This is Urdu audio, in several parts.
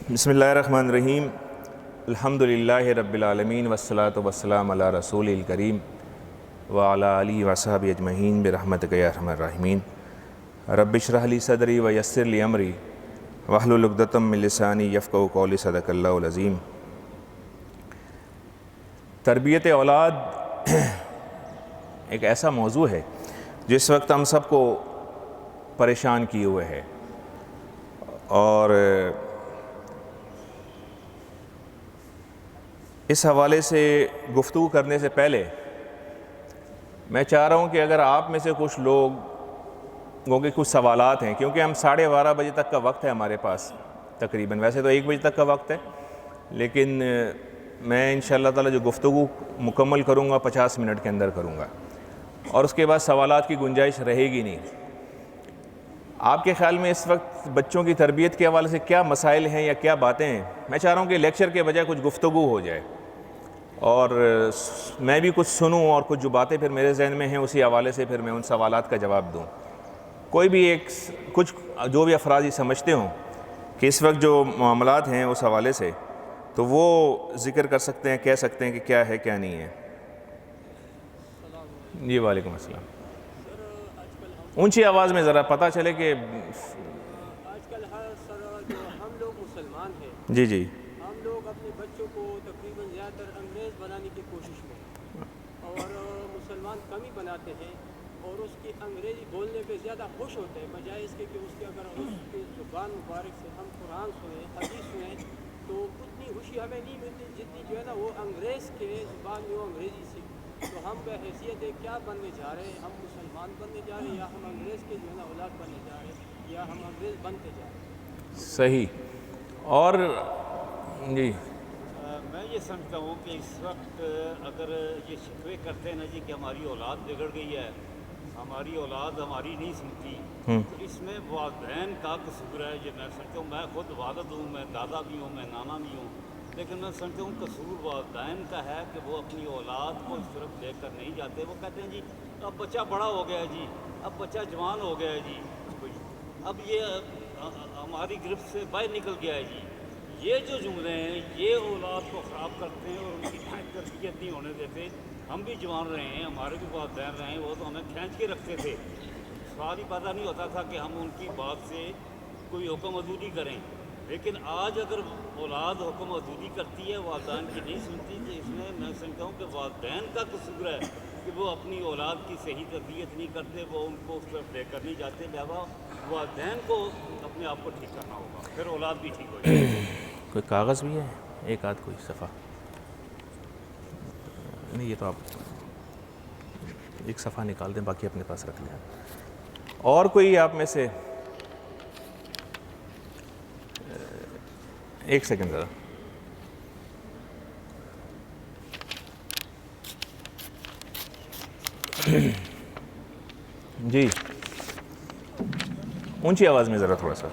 بسم اللہ الرحمن الرحیم الحمدللہ رب العالمین والصلاة والسلام علی رسول الکریم وعلی آلہ وصحبہ اجمعین برحمتک یا ارحم الراحمین رب اشرح لی صدری ویسر لی امری واحلل عقدۃ من لسانی یفقہوا قولی صدق اللہ العظیم۔ تربیت اولاد ایک ایسا موضوع ہے جس وقت ہم سب کو پریشان کیے ہوئے ہے، اور اس حوالے سے گفتگو کرنے سے پہلے میں چاہ رہا ہوں کہ اگر آپ میں سے کچھ لوگوں کے کچھ سوالات ہیں، کیونکہ ہم 12:30 بجے تک کا وقت ہے ہمارے پاس تقریباً، ویسے تو 1 بجے تک کا وقت ہے، لیکن میں انشاءاللہ تعالی جو گفتگو مکمل کروں گا 50 منٹ کے اندر کروں گا، اور اس کے بعد سوالات کی گنجائش رہے گی نہیں۔ آپ کے خیال میں اس وقت بچوں کی تربیت کے حوالے سے کیا مسائل ہیں یا کیا باتیں ہیں؟ میں چاہ رہا ہوں کہ لیکچر کے بجائے کچھ گفتگو ہو جائے، اور میں بھی کچھ سنوں، اور کچھ جو باتیں پھر میرے ذہن میں ہیں اسی حوالے سے پھر میں ان سوالات کا جواب دوں۔ کوئی بھی کچھ جو بھی افراد یہ سمجھتے ہوں کہ اس وقت جو معاملات ہیں اس حوالے سے، تو وہ ذکر کر سکتے ہیں، کہہ سکتے ہیں کہ کیا ہے کیا نہیں ہے۔ جی وعلیکم السلام۔ اونچی آواز میں ذرا پتہ چلے کہ آج کل جو ہم لوگ مسلمان ہیں، جی جی ہم لوگ اپنے بچوں کو تقریباً زیادہ تر انگریز بنانے کی کوشش میں ہیں، اور مسلمان کم ہی بناتے ہیں، اور اس کی انگریزی بولنے پہ زیادہ خوش ہوتے ہیں، بجائے اس کے کہ اس کے اگر اس کی زبان مبارک سے ہم قرآن سنیں، حدیث سنیں، تو اتنی خوشی ہمیں نہیں ملتی جتنی جو ہے نا وہ انگریز کے زبان میں وہ انگریزی سیکھ۔ تو ہم بحیثیت کیا بننے جا رہے ہیں؟ ہم مسلمان بننے جا رہے ہیں، یا ہم انگریز کے جو ہے نا اولاد بننے جا رہے ہیں، یا ہم انگریز بنتے جا رہے ہیں؟ صحیح۔ اور جی میں یہ سمجھتا ہوں کہ اس وقت اگر یہ شکوے کرتے ہیں نا جی کہ ہماری اولاد بگڑ گئی ہے، ہماری اولاد ہماری نہیں سنتی، تو اس میں والدین کا قصور ہے۔ یہ میں سمجھتا ہوں، میں خود والد ہوں، میں دادا بھی ہوں، میں نانا بھی ہوں، لیکن میں سمجھتا ہوں قصور والدین کا ہے کہ وہ اپنی اولاد کو اس طرف لے کر نہیں جاتے۔ وہ کہتے ہیں جی اب بچہ بڑا ہو گیا ہے، جی اب بچہ جوان ہو گیا ہے، جی اب یہ ہماری گرفت سے باہر نکل گیا ہے۔ جی یہ جو جملے ہیں یہ اولاد کو خراب کرتے ہیں اور ان کی تربیت نہیں ہونے دیتے۔ ہم بھی جوان رہے ہیں، ہمارے بھی والدین رہے ہیں، وہ تو ہمیں کھینچ کے رکھتے تھے، سوال ہی پیدا نہیں ہوتا تھا کہ ہم ان کی بات سے کوئی حکم عدولی کریں۔ لیکن آج اگر اولاد حکم عدولی کرتی ہے، والدین کی نہیں سنتی، تو اس میں سمجھتا ہوں کہ والدین کا قصور ہے کہ وہ اپنی اولاد کی صحیح تربیت نہیں کرتے، وہ ان کو اس طرف لے کر نہیں جاتے۔ لہٰذا والدین کو اپنے آپ کو ٹھیک کرنا ہوگا، پھر اولاد بھی ٹھیک ہو جائے گی۔ کوئی کاغذ بھی ہے؟ ایک آدھ کوئی صفحہ نہیں، یہ تو آپ ایک صفحہ نکال دیں، باقی اپنے پاس رکھ لیں۔ اور کوئی آپ میں سے؟ ایک سیکنڈ ذرا۔ جی اونچی آواز میں ذرا تھوڑا سا۔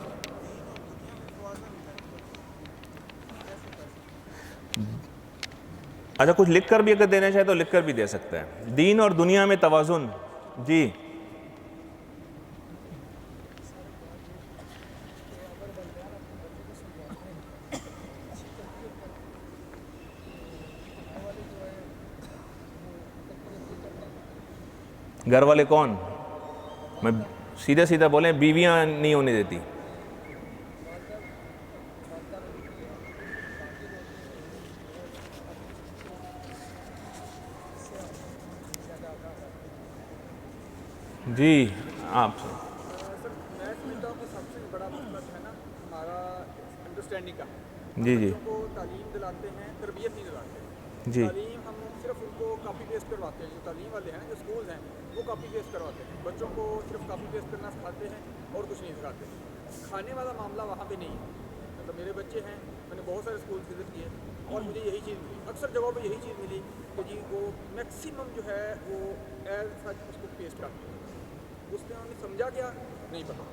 اچھا کچھ لکھ کر بھی اگر دینا چاہے تو لکھ کر بھی دے سکتا ہے۔ دین اور دنیا میں توازن۔ جی گھر والے کون؟ میں سیدھا سیدھا بولیں، بیویاں نہیں ہونے دیتی۔ جی آپ سے سر میں سمجھتا ہوں کہ سب سے بڑا مسئلہ جو ہے نا ہمارا انڈرسٹینڈنگ کا ہے۔ جی ہم جی بچوں کو تعلیم دلاتے ہیں، تربیت نہیں دلاتے۔ جی تعلیم ہم صرف ان کو کاپی پیسٹ کرواتے ہیں، جو تعلیم والے ہیں، جو سکولز ہیں وہ کاپی پیسٹ کرواتے ہیں، بچوں کو صرف کاپی پیسٹ کرنا سکھاتے ہیں اور کچھ نہیں سکھاتے۔ کھانے والا معاملہ وہاں پہ نہیں ہے۔ مطلب میرے بچے ہیں، میں نے بہت سارے اسکول وزٹ کیے اور مجھے یہی چیز ملی، اکثر جگہوں پہ یہی چیز ملی کہ جی وہ میکسیمم جو ہے وہ ایز سچ اس کو پیسٹ کرتے ہیں۔ اس میں انہیں سمجھا کیا نہیں پتا،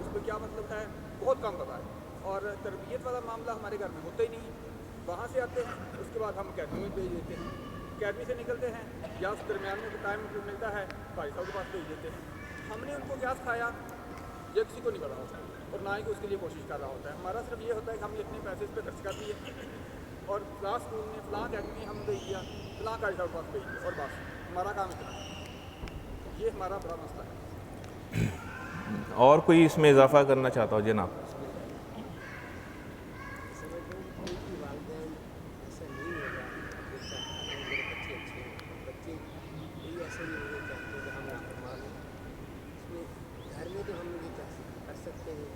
اس پہ کیا مطلب ہے بہت کم پتا ہے۔ اور تربیت والا معاملہ ہمارے گھر میں ہوتا ہی نہیں۔ وہاں سے آتے ہیں، اس کے بعد ہم اکیڈمی میں بھیج دیتے ہیں، اکیڈمی سے نکلتے ہیں یا اس درمیان میں ٹائم ملتا ہے بھائی صاحب کے پاس بھیج دیتے ہیں۔ ہم نے ان کو کیا سکھایا یہ کسی کو نہیں پتا ہوتا۔ اور نہ ہی کوئی اس کے لیے کوشش کر رہا ہوتا ہے. ہمارا صرف یہ ہوتا ہے کہ ہم اتنے پیسے اس پہ خرچ کر دیے اور فلاں اسکول میں فلاں اکیڈمی ہم دے دیا, فلاں کالج آؤٹ پاس بھیج دیا, اور بس ہمارا کام اتنا ہے. یہ ہمارا بڑا مسئلہ ہے. اور کوئی اس میں اضافہ کرنا چاہتا ہو جناب؟ سمجھتا ہوں کہ کوئی بھی والدین ایسا نہیں ہوگا جو چاہتا ہے میرے بچے اچھے ہوں. بچے کوئی ایسے نہیں ہونے چاہتے کہ ہم نافرمان ہوں. اس میں گھر میں تو ہم یہ کر سکتے ہیں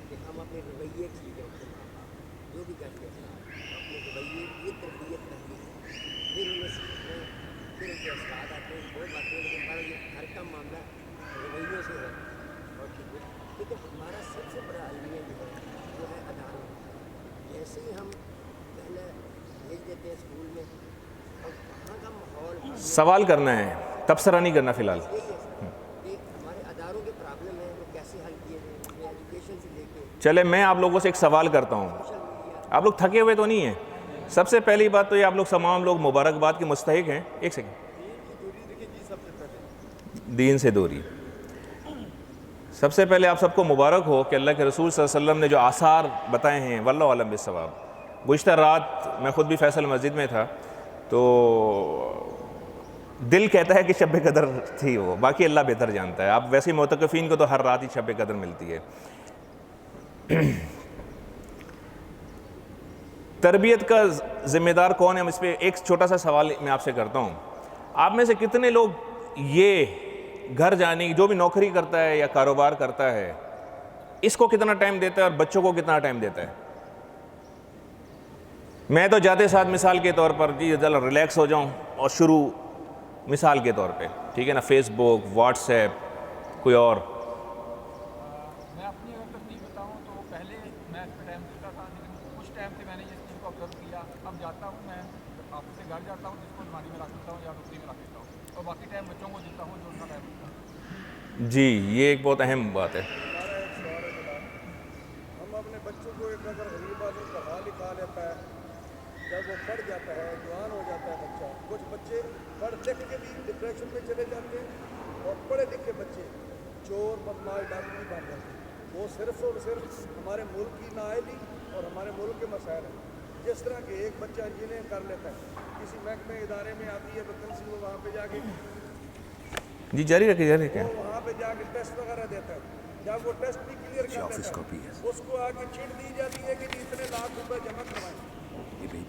کہ ہم اپنے رویے ٹھیک رکھیں. جو بھی کرتے ہیں اپنے رویے کی تربیت کرنی ہے, پھر انہیں سیکھنا ہے, پھر ان کے استاد آتے ہیں, بہت باتیں ہیں, لیکن بارہ یہ گھر کا معاملہ رویوں سے ہے. اور ٹھیک ہے, لیکن ہمارا سب سے بڑا المیہ جو ہے وہ ہے اداروں. جیسے ہی ہم پہلے بھیج دیتے ہیں اسکول میں, اور وہاں کا ماحول سوال کرنا ہے, تبصرہ نہیں کرنا فی الحال. یہی ہے کہ ہمارے اداروں کے پرابلم ہیں, وہ کیسے حل کیے جائیں. اس میں ایجوکیشن سے لے کے چلے میں آپ لوگوں سے ایک سوال کرتا ہوں, آپ لوگ تھکے ہوئے تو نہیں ہیں؟ سب سے پہلی بات تو یہ آپ لوگ تمام لوگ مبارکباد کے مستحق ہیں. ایک سیکنڈ, دین سے دوری. سب سے پہلے آپ سب کو مبارک ہو کہ اللہ کے رسول صلی اللہ علیہ وسلم نے جو آثار بتائے ہیں, واللہ عالم بالصواب. گزشتہ رات میں خود بھی فیصل مسجد میں تھا, تو دل کہتا ہے کہ شب قدر تھی وہ, باقی اللہ بہتر جانتا ہے. آپ ویسے معتکفین کو تو ہر رات ہی شب قدر ملتی ہے. تربیت کا ذمہ دار کون ہے؟ اس پہ ایک چھوٹا سا سوال میں آپ سے کرتا ہوں. آپ میں سے کتنے لوگ یہ گھر جانے کی, جو بھی نوکری کرتا ہے یا کاروبار کرتا ہے, اس کو کتنا ٹائم دیتا ہے اور بچوں کو کتنا ٹائم دیتا ہے؟ میں تو جاتے ساتھ مثال کے طور پر جی ذرا ریلیکس ہو جاؤں اور شروع مثال کے طور پہ, ٹھیک ہے نا, فیس بک, واٹس ایپ, کوئی اور. میں اپنی اگر ترتیب بتاؤں تو پہلے میں اس پہ ٹائم دیتا تھا, لیکن کچھ ٹائم سے میں نے اس چیز کو آبزرو کیا. اب جاتا ہوں میں آفس سے گھر جاتا ہوں تو اس کو الماری میں رکھ دیتا ہوں یا رکھنے میں رکھ دیتا ہوں, اور باقی ٹائم بچوں کو دیتا ہوں جو ان کا ٹائم ہوتا ہے. جی یہ ایک بہت اہم بات ہے. ہم اپنے بچوں کو ایک اگر غریب آدمی پڑھا لکھا لیتا ہے, جب وہ پڑھ جاتا ہے, جوان ہو جاتا ہے بچہ, کچھ بچے پڑھ لکھ کے بھی ڈپریشن میں چلے جاتے ہیں, اور پڑھے لکھے بچے چور, بدماش, ڈاکو بن جاتے ہیں. وہ صرف اور صرف ہمارے ملک کی نااہلی اور ہمارے ملک کے مسائل ہیں. جس طرح کہ ایک بچہ انجینئرنگ کر لیتا ہے, کسی محکمے ادارے میں آتی ہے ویکنسی, وہ وہاں پہ جا کے جی جاری رکھیں, جاری رکھیں. وہ وہاں پہ جا کے ٹیسٹ وغیرہ دیتا ہے. جب وہ ٹیسٹ بھی کلیئر کر لیتا ہے, اس کو آگے چھٹ دی جاتی ہے کہ جی اتنے لاکھ روپے جمع کروائیں, اتنے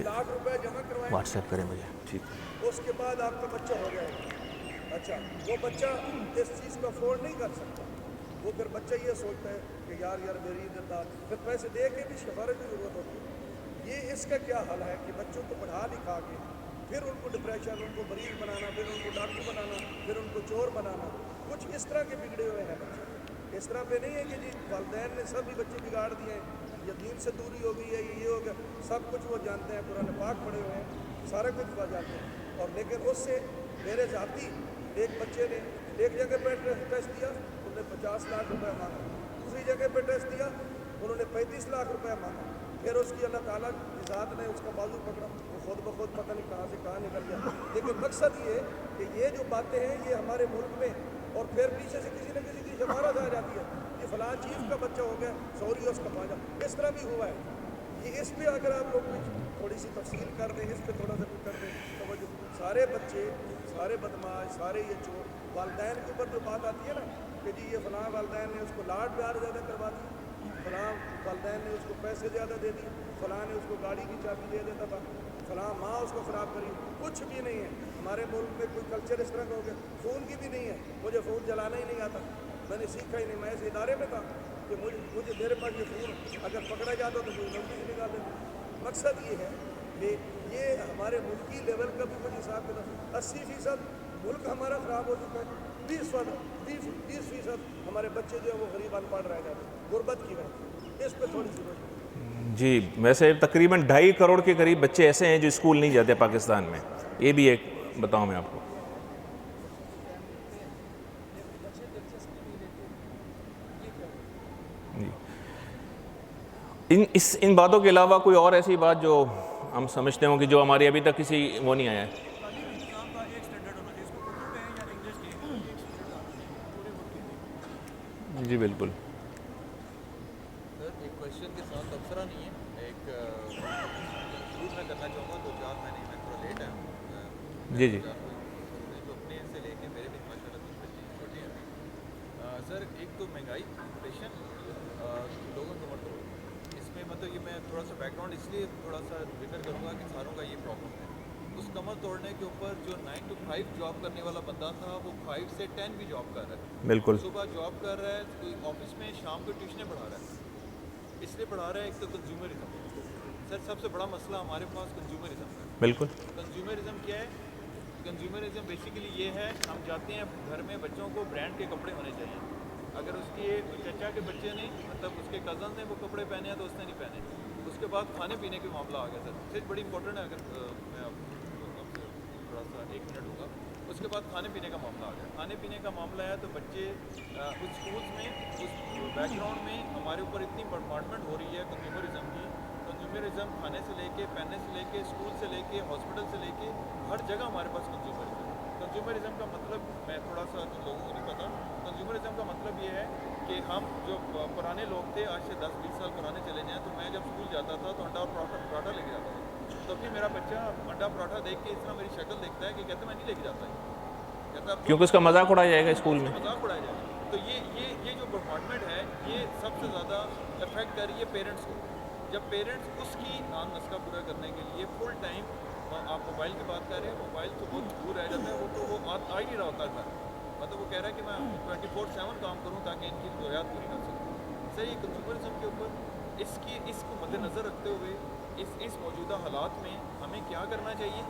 لاکھ روپے جمع کروائیں, واٹس ایپ کریں مجھے, ٹھیک. اس کے بعد آپ کا بچہ ہو گیا. اچھا, وہ بچہ اس چیز کو افورڈ نہیں کر سکتا. وہ پھر بچہ یہ سوچتا ہے کہ یار میری ادھر پھر پیسے دے کے بھی سفارش کی ضرورت ہوتی ہے. یہ اس کا کیا حل ہے کہ بچوں کو پڑھا لکھا کے پھر ان کو ڈپریشن, ان کو مریض بنانا, پھر ان کو ڈاکو بنانا, پھر ان کو چور بنانا. کچھ اس طرح کے بگڑے ہوئے ہیں بچے. اس طرح پہ نہیں ہے کہ جی والدین نے سب ہی بچے بگاڑ دیے ہیں, یا دین سے دوری ہو گئی ہے, یہ ہو گیا. سب کچھ وہ جانتے ہیں, قرآن پاک پڑھے ہوئے ہیں, سارا کچھ وہ جانتے ہیں. اور لیکن اس سے میرے ذاتی ایک بچے نے ایک جگہ پہ ٹیسٹ دیا, انہوں نے 50 لاکھ روپے مانگا. دوسری جگہ پہ ٹیسٹ دیا, انہوں نے 35 لاکھ روپے مانگا. پھر اس کی اللہ تعالیٰ کی ذات نے اس کا بازو پکڑا, وہ خود بخود پتہ نہیں کہاں سے کہاں نکل گیا. لیکن مقصد یہ کہ یہ جو باتیں ہیں یہ ہمارے ملک میں, اور پھر پیچھے سے کسی نہ کسی کی شفارت آ جاتی ہے کہ فلاں چیف کا بچہ ہو گیا, سوری اس کا پاجا. اس طرح بھی ہوا ہے. یہ اس پہ اگر آپ لوگ تھوڑی سی تفصیل کر دیں, اس پہ تھوڑا سا کر دیں توجہ. سارے بچے, سارے بدماش, سارے یہ چور, والدین کے اوپر جو بات آتی ہے نا کہ جی یہ فلاں والدین نے اس کو لاڈ پیار زیادہ کروا دی, فلاں والدین نے اس کو پیسے زیادہ دے دی, فلاں نے اس کو گاڑی کی چابی دے دیتا تھا, فلاں ماں اس کو خراب کری. کچھ بھی نہیں ہے ہمارے ملک میں. کوئی کلچر اس طرح کا ہو گیا. فون کی بھی نہیں ہے, مجھے فون چلانا ہی نہیں آتا, میں نے سیکھا ہی نہیں. میں اس ادارے میں تھا کہ مجھے میرے پاس یہ فون اگر پکڑا جاتا تو مجھے نوکری سے نکال دیتے. مقصد یہ ہے کہ یہ ہمارے ملکی لیول کا بھی کچھ حساب کتاب. 80% ملک ہمارا خراب ہو چکا ہے. 20% ہمارے بچے جو ہیں وہ غریب ان پڑھ رہ جاتے ہیں غربت کی وجہ. اس پہ تھوڑی سی جی ویسے تقریباً 2.5 کروڑ کے قریب بچے ایسے ہیں جو اسکول نہیں جاتے پاکستان میں. یہ بھی ایک بتاؤں میں آپ کو. جی ان باتوں کے علاوہ کوئی اور ایسی بات جو ہم سمجھتے ہوں کہ جو ہماری ابھی تک کسی وہ نہیں آیا ہے؟ جی بالکل. سر ایک کویشچن کے ساتھ تبصرہ نہیں ہے, ایک شروع میں کرنا چاہوں گا. 2-4 مہینے میں تھوڑا لیٹ آیا ہوں. جی جی. جو اپنے سے لے کے میرے بھی ماشاء اللہ 3 بچے چھوٹے ہیں. سر ایک تو مہنگائی, انفلیشن, لوگوں کا کمر توڑ. اس میں مطلب یہ میں تھوڑا سا بیک گراؤنڈ اس لیے تھوڑا سا ذکر کروں گا کہ ساروں کا یہ پرابلم ہے. اس کمر توڑنے کے اوپر جو 9 to 5 جاب کرنے والا بندہ تھا وہ 5 سے 10 بھی جاب کر رہا ہے. بالکل. صبح جاب کر رہا ہے, کوئی آفس میں, شام کو ٹیوشنیں پڑھا رہا ہے. اس لیے پڑھا رہا ہے. ایک تو کنزیومرزم. سر سب سے بڑا مسئلہ ہمارے پاس کنزیومرزم کا ہے. بالکل. کنزیومرزم کیا ہے؟ کنزیومرزم بیسیکلی یہ ہے, ہم چاہتے ہیں گھر میں بچوں کو برانڈ کے کپڑے ہونے چاہیے. اگر اس کے چچا کے بچے نہیں, مطلب اس کے کزن نے وہ کپڑے پہنے ہیں تو اس نے نہیں پہنے. اس کے بعد کھانے پینے کے معاملہ آ گیا. سر بڑی امپورٹنٹ ہے, اگر میں آپ سے تھوڑا سا 1 منٹ ہوگا. اس کے بعد کھانے پینے کا معاملہ آ گیا. کھانے پینے کا معاملہ ہے تو بچے اس اسکولس میں, اس بیک گراؤنڈ میں ہمارے اوپر اتنی بمبارڈمنٹ ہو رہی ہے کنزیومرزم کی. کنزیومرزم کھانے سے لے کے, پہننے سے لے کے, اسکول سے لے کے, ہاسپٹل سے لے کے, ہر جگہ ہمارے پاس کنزیومرزم. کنزیومرزم کا مطلب میں تھوڑا سا جو لوگوں کو نہیں پتا, کنزیومرزم کا مطلب یہ ہے کہ ہم جو پرانے لوگ تھے, آج سے 10-20 سال پرانے چلے جائیں, تو میں جب اسکول جاتا تھا تو انڈا اور پراٹھا لے کے جاتا تھا. تو بھی میرا بچہ انڈا پراٹھا دیکھ کے اس طرح میری شکل دیکھتا ہے کہ کہتا ہے میں نہیں لے کے جاتا. کہتا کیونکہ اس کا مذاق اڑایا جائے گا اسکول میں. مذاق اڑایا جائے گا. تو یہ جو بمبارڈمنٹ ہے یہ سب سے زیادہ افیکٹ کر رہی ہے پیرنٹس کو. جب پیرنٹس اس کی نان نسخہ پورا کرنے کے لیے فل ٹائم, آپ موبائل کی بات کر رہے ہیں, موبائل تو بہت دور رہ جاتا ہے. وہ تو وہ آ ہی نہیں رہا ہوتا گھر. مطلب وہ کہہ رہا ہے کہ میں 24/7 کام کروں تاکہ ان کی ضروریات پوری کر سکوں. سر یہ کنزیومرزم کے اوپر اس کو مد نظر رکھتے ہوئے اس موجودہ حالات میں ہمیں کیا کرنا چاہیے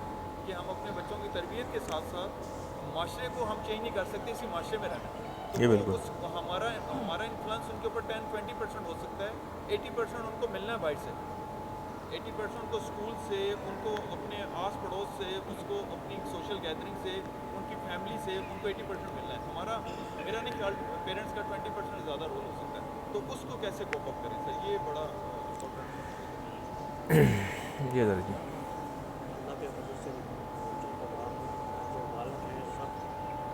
کہ ہم اپنے بچوں کی تربیت کے ساتھ ساتھ معاشرے کو ہم چینج نہیں کر سکتے, اسی معاشرے میں رہنا. یہ بالکل. ہمارا انفلوئنس ان کے اوپر 10-20% ہو سکتا ہے. 80% ان کو ملنا ہے باہر سے. 80% ان کو اسکول سے, ان کو اپنے آس پڑوس سے, اس کو اپنی سوشل گیدرنگ سے, ان کی فیملی سے, ان کو 80% ملنا ہے. میرا نہیں خیال پیرنٹس کا 20% زیادہ رول ہو سکتا ہے. تو اس کو کیسے کوپ اپ کریں سر, یہ بڑا امپورٹنٹ ہے. جی سر جی. اللہ کے فضل سے جو والد ہیں سب,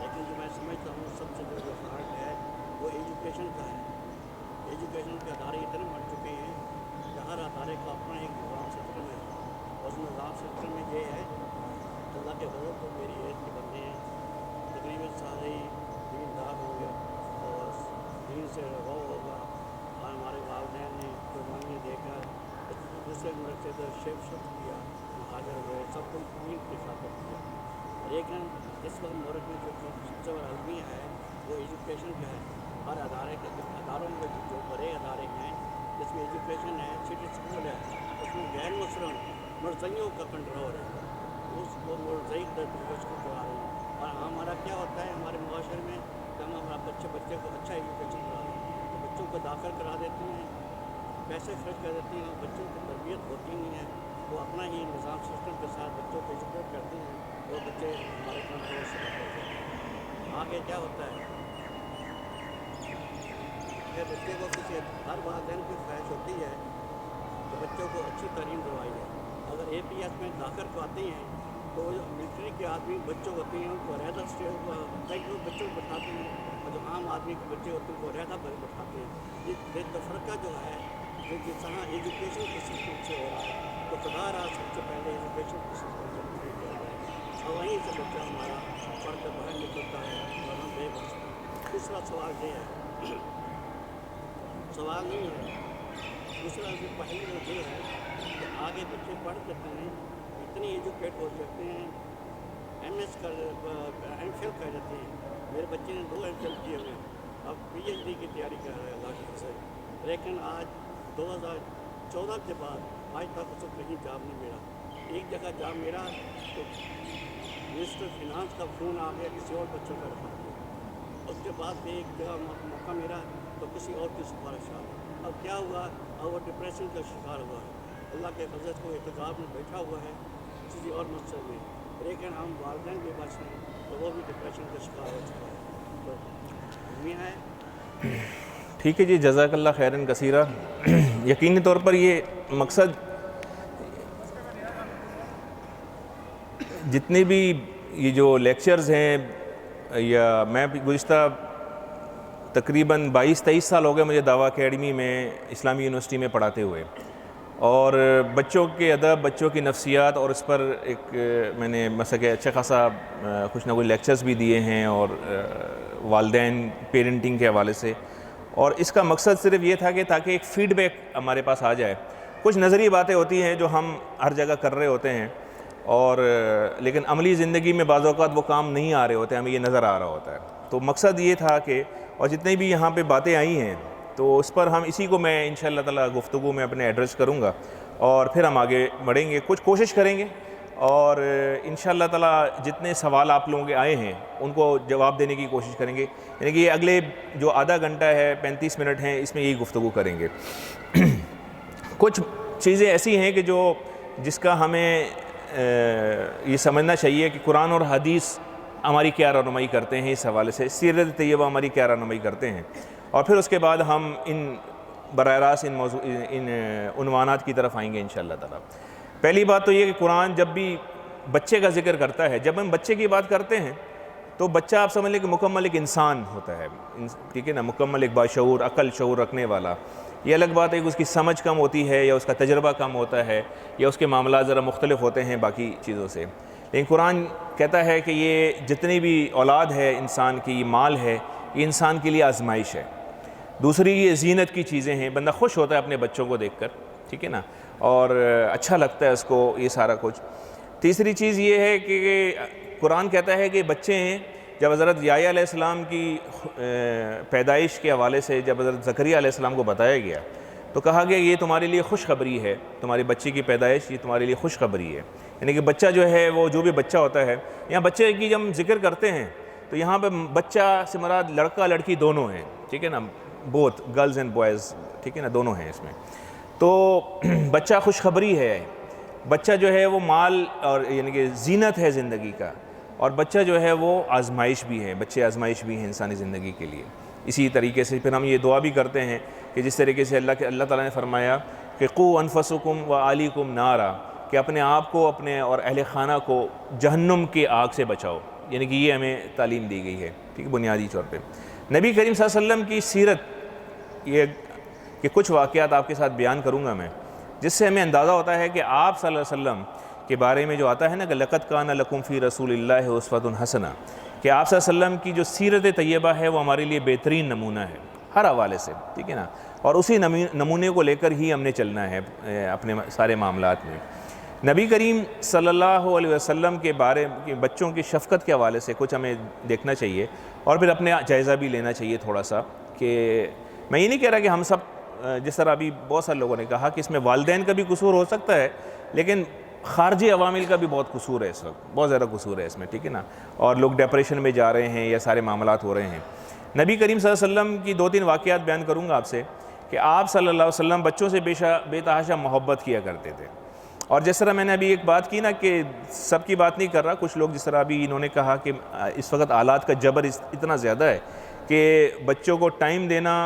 لیکن جو میں سمجھتا ہوں سب سے جو ہارڈ ہے وہ ایجوکیشن کا ہے. ایجوکیشن کے ادارے اتنے بڑھ چکے ہیں کہ ہر ادارے کا اپنا ایک نظام سسٹم ہے. اور اس نظام سسٹم میں یہ ہے, اللہ کے فضل کو میری ایج کے بندے ہیں, تقریباً سارے ہی دیندار ہوں گے اور دین سے رغو ہوگا. اور ہمارے والدین نے قربانی دے کر دوسرے ملک سے تو شفٹ کیا, مہاجر ہوئے, سب کو دین کی خاطر کیا. لیکن اس وقت ملک میں جو سب سے بڑا المیہ ہے وہ ایجوکیشن کا ہے. ہر اداروں میں جو بڑے ادارے ہیں جس میں ایجوکیشن ہے, سٹی اسکول ہے, اس میں غیر مسلم مرزیوں کا کنٹرول ہے. اس کو مرزئی درج کو کرا رہے ہیں. اور ہمارا کیا ہوتا ہے ہمارے معاشرے میں کہ ہم ہمارا بچے کو اچھا ایجوکیشن کرا دیں, تو بچوں کو داخل کرا دیتے ہیں, پیسے خرچ کر دیتے ہیں, بچوں کی تربیت ہوتی نہیں ہے. وہ اپنا ہی نظام سسٹم کے ساتھ بچوں کو ایجوکیٹ کرتے ہیں, وہ بچے ہمارے کنٹرول سے باہر ہو جاتے ہیں. آگے کیا ہوتا ہے کہ بچے کو کسی ہر والدین کی خواہش ہوتی ہے کہ بچوں کو اچھی تعلیم دلوائی جائے. اگر APS میں داخل کرواتے ہیں تو ملٹری کے آدمی بچوں ہوتے ہیں ان کو علیحدہ بچوں کو بٹھاتے ہیں, اور جو عام آدمی کے بچے ہوتے ہیں ان کو علیحدہ بٹھاتے ہیں. یہ تفرقہ جو ہے جو جس طرح ایجوکیشن کے سسٹم سے ہو رہا ہے, تو خدا رہا سب سے پہلے ایجوکیشن کے سسٹم سے کیا جائے, اور وہیں سے بچہ ہمارا پڑھ کر باہر نکلتا ہے اور ہم بے بس. دوسرا سوال یہ ہے, سوال نہیں ہے, دوسرا جو پہلو یہ ہے کہ آگے بچے پڑھ سکتے ہیں, اتنی ایجوکیٹ ہو سکتے ہیں, MS کر MPhil کر جاتے ہیں. میرے بچے نے 2 MPhil کیے ہوئے ہیں, اب PhD کی تیاری کر رہے ہیں اللہ کی فضل. لیکن آج 2014 کے بعد آج تک اس کو کہیں جاب نہیں ملا. ایک جگہ جاب ملا تو منسٹر فنانس کا فون آ گیا, کسی اور بچوں کا رکھا دیا. اس کے بعد ایک جگہ موقع ملا تو کسی اور کی سفارش آ گئی. اب کیا ہوا, اب وہ ڈپریشن کا شکار ہوا ہے. اللہ کے فضل کو احتجاج میں بیٹھا ہوا ہے کسی اور مسئلے میں, لیکن ہم والدین کے پاس ہیں تو وہ بھی ڈپریشن کا شکار ہو چکا ہے. تو امید ہے. ٹھیک ہے جی, جزاک اللہ خیراً کثیرہ. یقینی طور پر یہ مقصد جتنے بھی یہ جو لیکچرز ہیں, یا میں گزشتہ تقریباً 22-23 سال ہو گئے مجھے دعویٰ اکیڈمی میں اسلامی یونیورسٹی میں پڑھاتے ہوئے، اور بچوں کے ادب، بچوں کی نفسیات، اور اس پر ایک میں نے مثلا کہ اچھا خاصا کچھ نہ کچھ لیکچرز بھی دیے ہیں، اور والدین پیرنٹنگ کے حوالے سے، اور اس کا مقصد صرف یہ تھا کہ تاکہ ایک فیڈ بیک ہمارے پاس آ جائے۔ کچھ نظری باتیں ہوتی ہیں جو ہم ہر جگہ کر رہے ہوتے ہیں، اور لیکن عملی زندگی میں بعض اوقات وہ کام نہیں آ رہے ہوتے، ہمیں یہ نظر آ رہا ہوتا ہے۔ تو مقصد یہ تھا کہ، اور جتنی بھی یہاں پہ باتیں آئی ہیں تو اس پر ہم اسی کو میں انشاءاللہ تعالی گفتگو میں اپنے ایڈریس کروں گا، اور پھر ہم آگے بڑھیں گے، کچھ کوشش کریں گے، اور انشاءاللہ تعالی جتنے سوال آپ لوگوں کے آئے ہیں ان کو جواب دینے کی کوشش کریں گے۔ یعنی کہ یہ اگلے جو آدھا گھنٹہ ہے، 35 منٹ ہیں، اس میں یہی گفتگو کریں گے۔ کچھ چیزیں ایسی ہیں کہ جس کا ہمیں یہ سمجھنا چاہیے کہ قرآن اور حدیث ہماری کیا رہنمائی کرتے ہیں، اس حوالے سے سیرت طیبہ ہماری کیا رہنمائی کرتے ہیں، اور پھر اس کے بعد ہم براہ راست ان عنوانات کی طرف آئیں گے انشاءاللہ تعالی۔ پہلی بات تو یہ کہ قرآن جب بھی بچے کا ذکر کرتا ہے، جب ہم بچے کی بات کرتے ہیں تو بچہ آپ سمجھ لیں کہ مکمل ایک انسان ہوتا ہے، ٹھیک ہے نا، مکمل ایک باشعور، عقل شعور رکھنے والا۔ یہ الگ بات ہے کہ اس کی سمجھ کم ہوتی ہے، یا اس کا تجربہ کم ہوتا ہے، یا اس کے معاملات ذرا مختلف ہوتے ہیں باقی چیزوں سے، لیکن قرآن کہتا ہے کہ یہ جتنی بھی اولاد ہے انسان کی، یہ مال ہے، یہ انسان کے لیے آزمائش ہے۔ دوسری یہ زینت کی چیزیں ہیں، بندہ خوش ہوتا ہے اپنے بچوں کو دیکھ کر، ٹھیک ہے نا، اور اچھا لگتا ہے اس کو یہ سارا کچھ۔ تیسری چیز یہ ہے کہ قرآن کہتا ہے کہ بچے ہیں، جب حضرت یحییٰ علیہ السلام کی پیدائش کے حوالے سے جب حضرت زکریا علیہ السلام کو بتایا گیا تو کہا گیا یہ تمہارے لیے خوشخبری ہے، تمہاری بچے کی پیدائش یہ تمہارے لیے خوشخبری ہے۔ یعنی کہ بچہ جو ہے وہ جو بھی بچہ ہوتا ہے، یہاں بچے کی جب ہم ذکر کرتے ہیں تو یہاں پہ بچہ سے مراد لڑکا لڑکی دونوں ہیں، ٹھیک ہے نا، بوتھ گرلز اینڈ بوائز، ٹھیک ہے نا، دونوں ہیں اس میں۔ تو بچہ خوشخبری ہے، بچہ جو ہے وہ مال اور یعنی کہ زینت ہے زندگی کا، اور بچہ جو ہے وہ آزمائش بھی ہے، بچے آزمائش بھی ہیں انسانی زندگی کے لیے۔ اسی طریقے سے پھر ہم یہ دعا بھی کرتے ہیں کہ جس طریقے سے اللہ تعالیٰ نے فرمایا کہ قو انفسکم و اہلیکم نارا، کہ اپنے آپ کو، اپنے اور اہل خانہ کو جہنم کی آگ سے بچاؤ، یعنی کہ یہ ہمیں تعلیم دی گئی ہے، ٹھیک ہے، بنیادی طور پہ۔ نبی کریم صلی اللہ علیہ وسلم کی سیرت، یہ کہ کچھ واقعات آپ کے ساتھ بیان کروں گا میں، جس سے ہمیں اندازہ ہوتا ہے کہ آپ صلی اللہ علیہ وسلم کے بارے میں جو آتا ہے نا کہ لقد کان لکم فی رسول اللہ اسوۃ حسنہ، کہ آپ صلی اللہ علیہ وسلم کی جو سیرت طیبہ ہے وہ ہمارے لیے بہترین نمونہ ہے ہر حوالے سے، ٹھیک ہے نا، اور اسی نمونے کو لے کر ہی ہم نے چلنا ہے اپنے سارے معاملات میں۔ نبی کریم صلی اللہ علیہ وسلم کے بارے میں بچوں کی شفقت کے حوالے سے کچھ ہمیں دیکھنا چاہیے، اور پھر اپنے جائزہ بھی لینا چاہیے تھوڑا سا، کہ میں یہ نہیں کہہ رہا کہ ہم سب، جس طرح ابھی بہت سارے لوگوں نے کہا کہ اس میں والدین کا بھی قصور ہو سکتا ہے، لیکن خارجی عوامل کا بھی بہت قصور ہے، اس وقت بہت زیادہ قصور ہے اس میں، ٹھیک ہے نا، اور لوگ ڈپریشن میں جا رہے ہیں یا سارے معاملات ہو رہے ہیں۔ نبی کریم صلی اللہ علیہ وسلم کی 2-3 واقعات بیان کروں گا آپ سے کہ آپ صلی اللہ علیہ وسلم بچوں سے بے تحاشا محبت کیا کرتے تھے، اور جس طرح میں نے ابھی ایک بات کی نا کہ سب کی بات نہیں کر رہا، کچھ لوگ جس طرح ابھی انہوں نے کہا کہ اس وقت آلات کا جبر اتنا زیادہ ہے کہ بچوں کو ٹائم دینا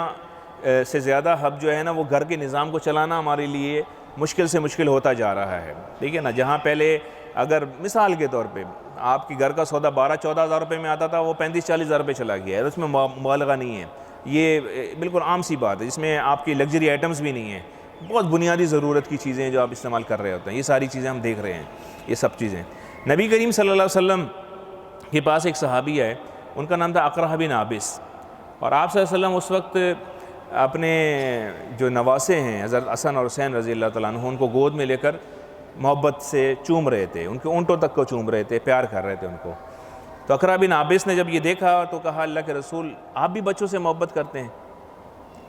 سے زیادہ اب جو ہے نا وہ گھر کے نظام کو چلانا ہمارے لیے مشکل سے مشکل ہوتا جا رہا ہے، ٹھیک ہے نا۔ جہاں پہلے اگر مثال کے طور پہ آپ کی گھر کا سودا 12-14 ہزار روپے میں آتا تھا، وہ 35-40 ہزار روپے چلا گیا ہے، اس میں مبالغہ نہیں ہے، یہ بالکل عام سی بات ہے، جس میں آپ کی لگژری آئٹمز بھی نہیں ہیں، بہت بنیادی ضرورت کی چیزیں جو آپ استعمال کر رہے ہوتے ہیں، یہ ساری چیزیں ہم دیکھ رہے ہیں، یہ سب چیزیں۔ نبی کریم صلی اللہ علیہ وسلم کے پاس ایک صحابی ہے، ان کا نام تھا اقرع بن عابس، اور آپ صلی اللہ علیہ وسلم اس وقت اپنے جو نواسے ہیں حضرت حسن اور حسین رضی اللہ تعالیٰ عنہ، ان کو گود میں لے کر محبت سے چوم رہے تھے، ان کے اونٹوں تک کو چوم رہے تھے، پیار کر رہے تھے ان کو۔ تو اقرع بن عابس نے جب یہ دیکھا تو کہا اللہ کے رسول آپ بھی بچوں سے محبت کرتے ہیں؟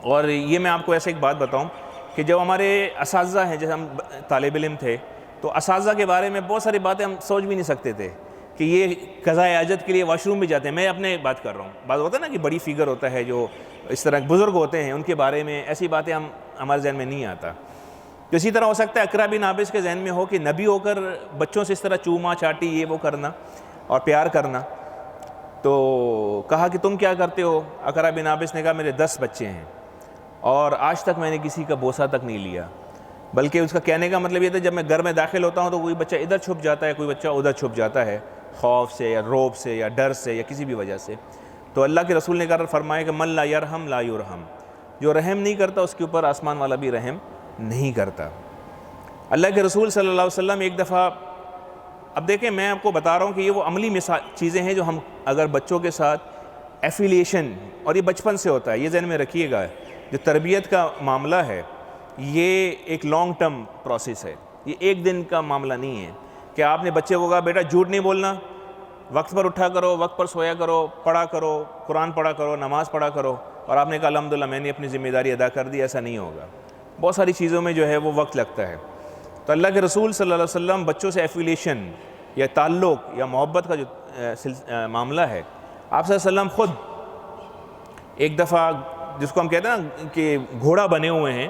اور یہ میں آپ کو ایسے ایک بات بتاؤں کہ جب ہمارے اساتذہ ہیں، جیسے ہم طالب علم تھے تو اساتذہ کے بارے میں بہت ساری باتیں ہم سوچ بھی نہیں سکتے تھے کہ یہ قضائے حاجت کے لیے واش روم بھی جاتے ہیں، میں اپنے بات کر رہا ہوں، بات ہوتا ہے نا کہ بڑی فگر ہوتا ہے جو اس طرح بزرگ ہوتے ہیں، ان کے بارے میں ایسی باتیں ہمارے ذہن میں نہیں آتا۔ تو اسی طرح ہو سکتا ہے اقرع بن عابس کے ذہن میں ہو کہ نبی ہو کر بچوں سے اس طرح چوما چاٹی یہ وہ کرنا اور پیار کرنا، تو کہا کہ تم کیا کرتے ہو؟ اقرع بن عابس نے کہا میرے 10 بچے ہیں اور آج تک میں نے کسی کا بوسہ تک نہیں لیا، بلکہ اس کا کہنے کا مطلب یہ تھا جب میں گھر میں داخل ہوتا ہوں تو کوئی بچہ ادھر چھپ جاتا ہے، کوئی بچہ ادھر چھپ جاتا ہے، خوف سے یا روب سے یا ڈر سے یا کسی بھی وجہ سے، تو اللہ کے رسول نے فرمایا کہ من لا یرحم لا یرحم، جو رحم نہیں کرتا اس کے اوپر آسمان والا بھی رحم نہیں کرتا۔ اللہ کے رسول صلی اللہ علیہ وسلم ایک دفعہ، اب دیکھیں میں آپ کو بتا رہا ہوں کہ یہ وہ عملی چیزیں ہیں جو ہم اگر بچوں کے ساتھ ایفیلیشن، اور یہ بچپن سے ہوتا ہے، یہ ذہن میں رکھیے گا، جو تربیت کا معاملہ ہے یہ ایک لانگ ٹرم پروسیس ہے، یہ ایک دن کا معاملہ نہیں ہے کہ آپ نے بچے کو کہا بیٹا جھوٹ نہیں بولنا، وقت پر اٹھا کرو، وقت پر سویا کرو، پڑھا کرو، قرآن پڑھا کرو، نماز پڑھا کرو، اور آپ نے کہا الحمدللہ میں نے اپنی ذمہ داری ادا کر دی، ایسا نہیں ہوگا۔ بہت ساری چیزوں میں جو ہے وہ وقت لگتا ہے۔ تو اللہ کے رسول صلی اللہ علیہ وسلم بچوں سے ایفیلیشن یا تعلق یا محبت کا جو معاملہ ہے، آپ صلی اللہ علیہ وسلم خود ایک دفعہ، جس کو ہم کہتے ہیں نا کہ گھوڑا بنے ہوئے ہیں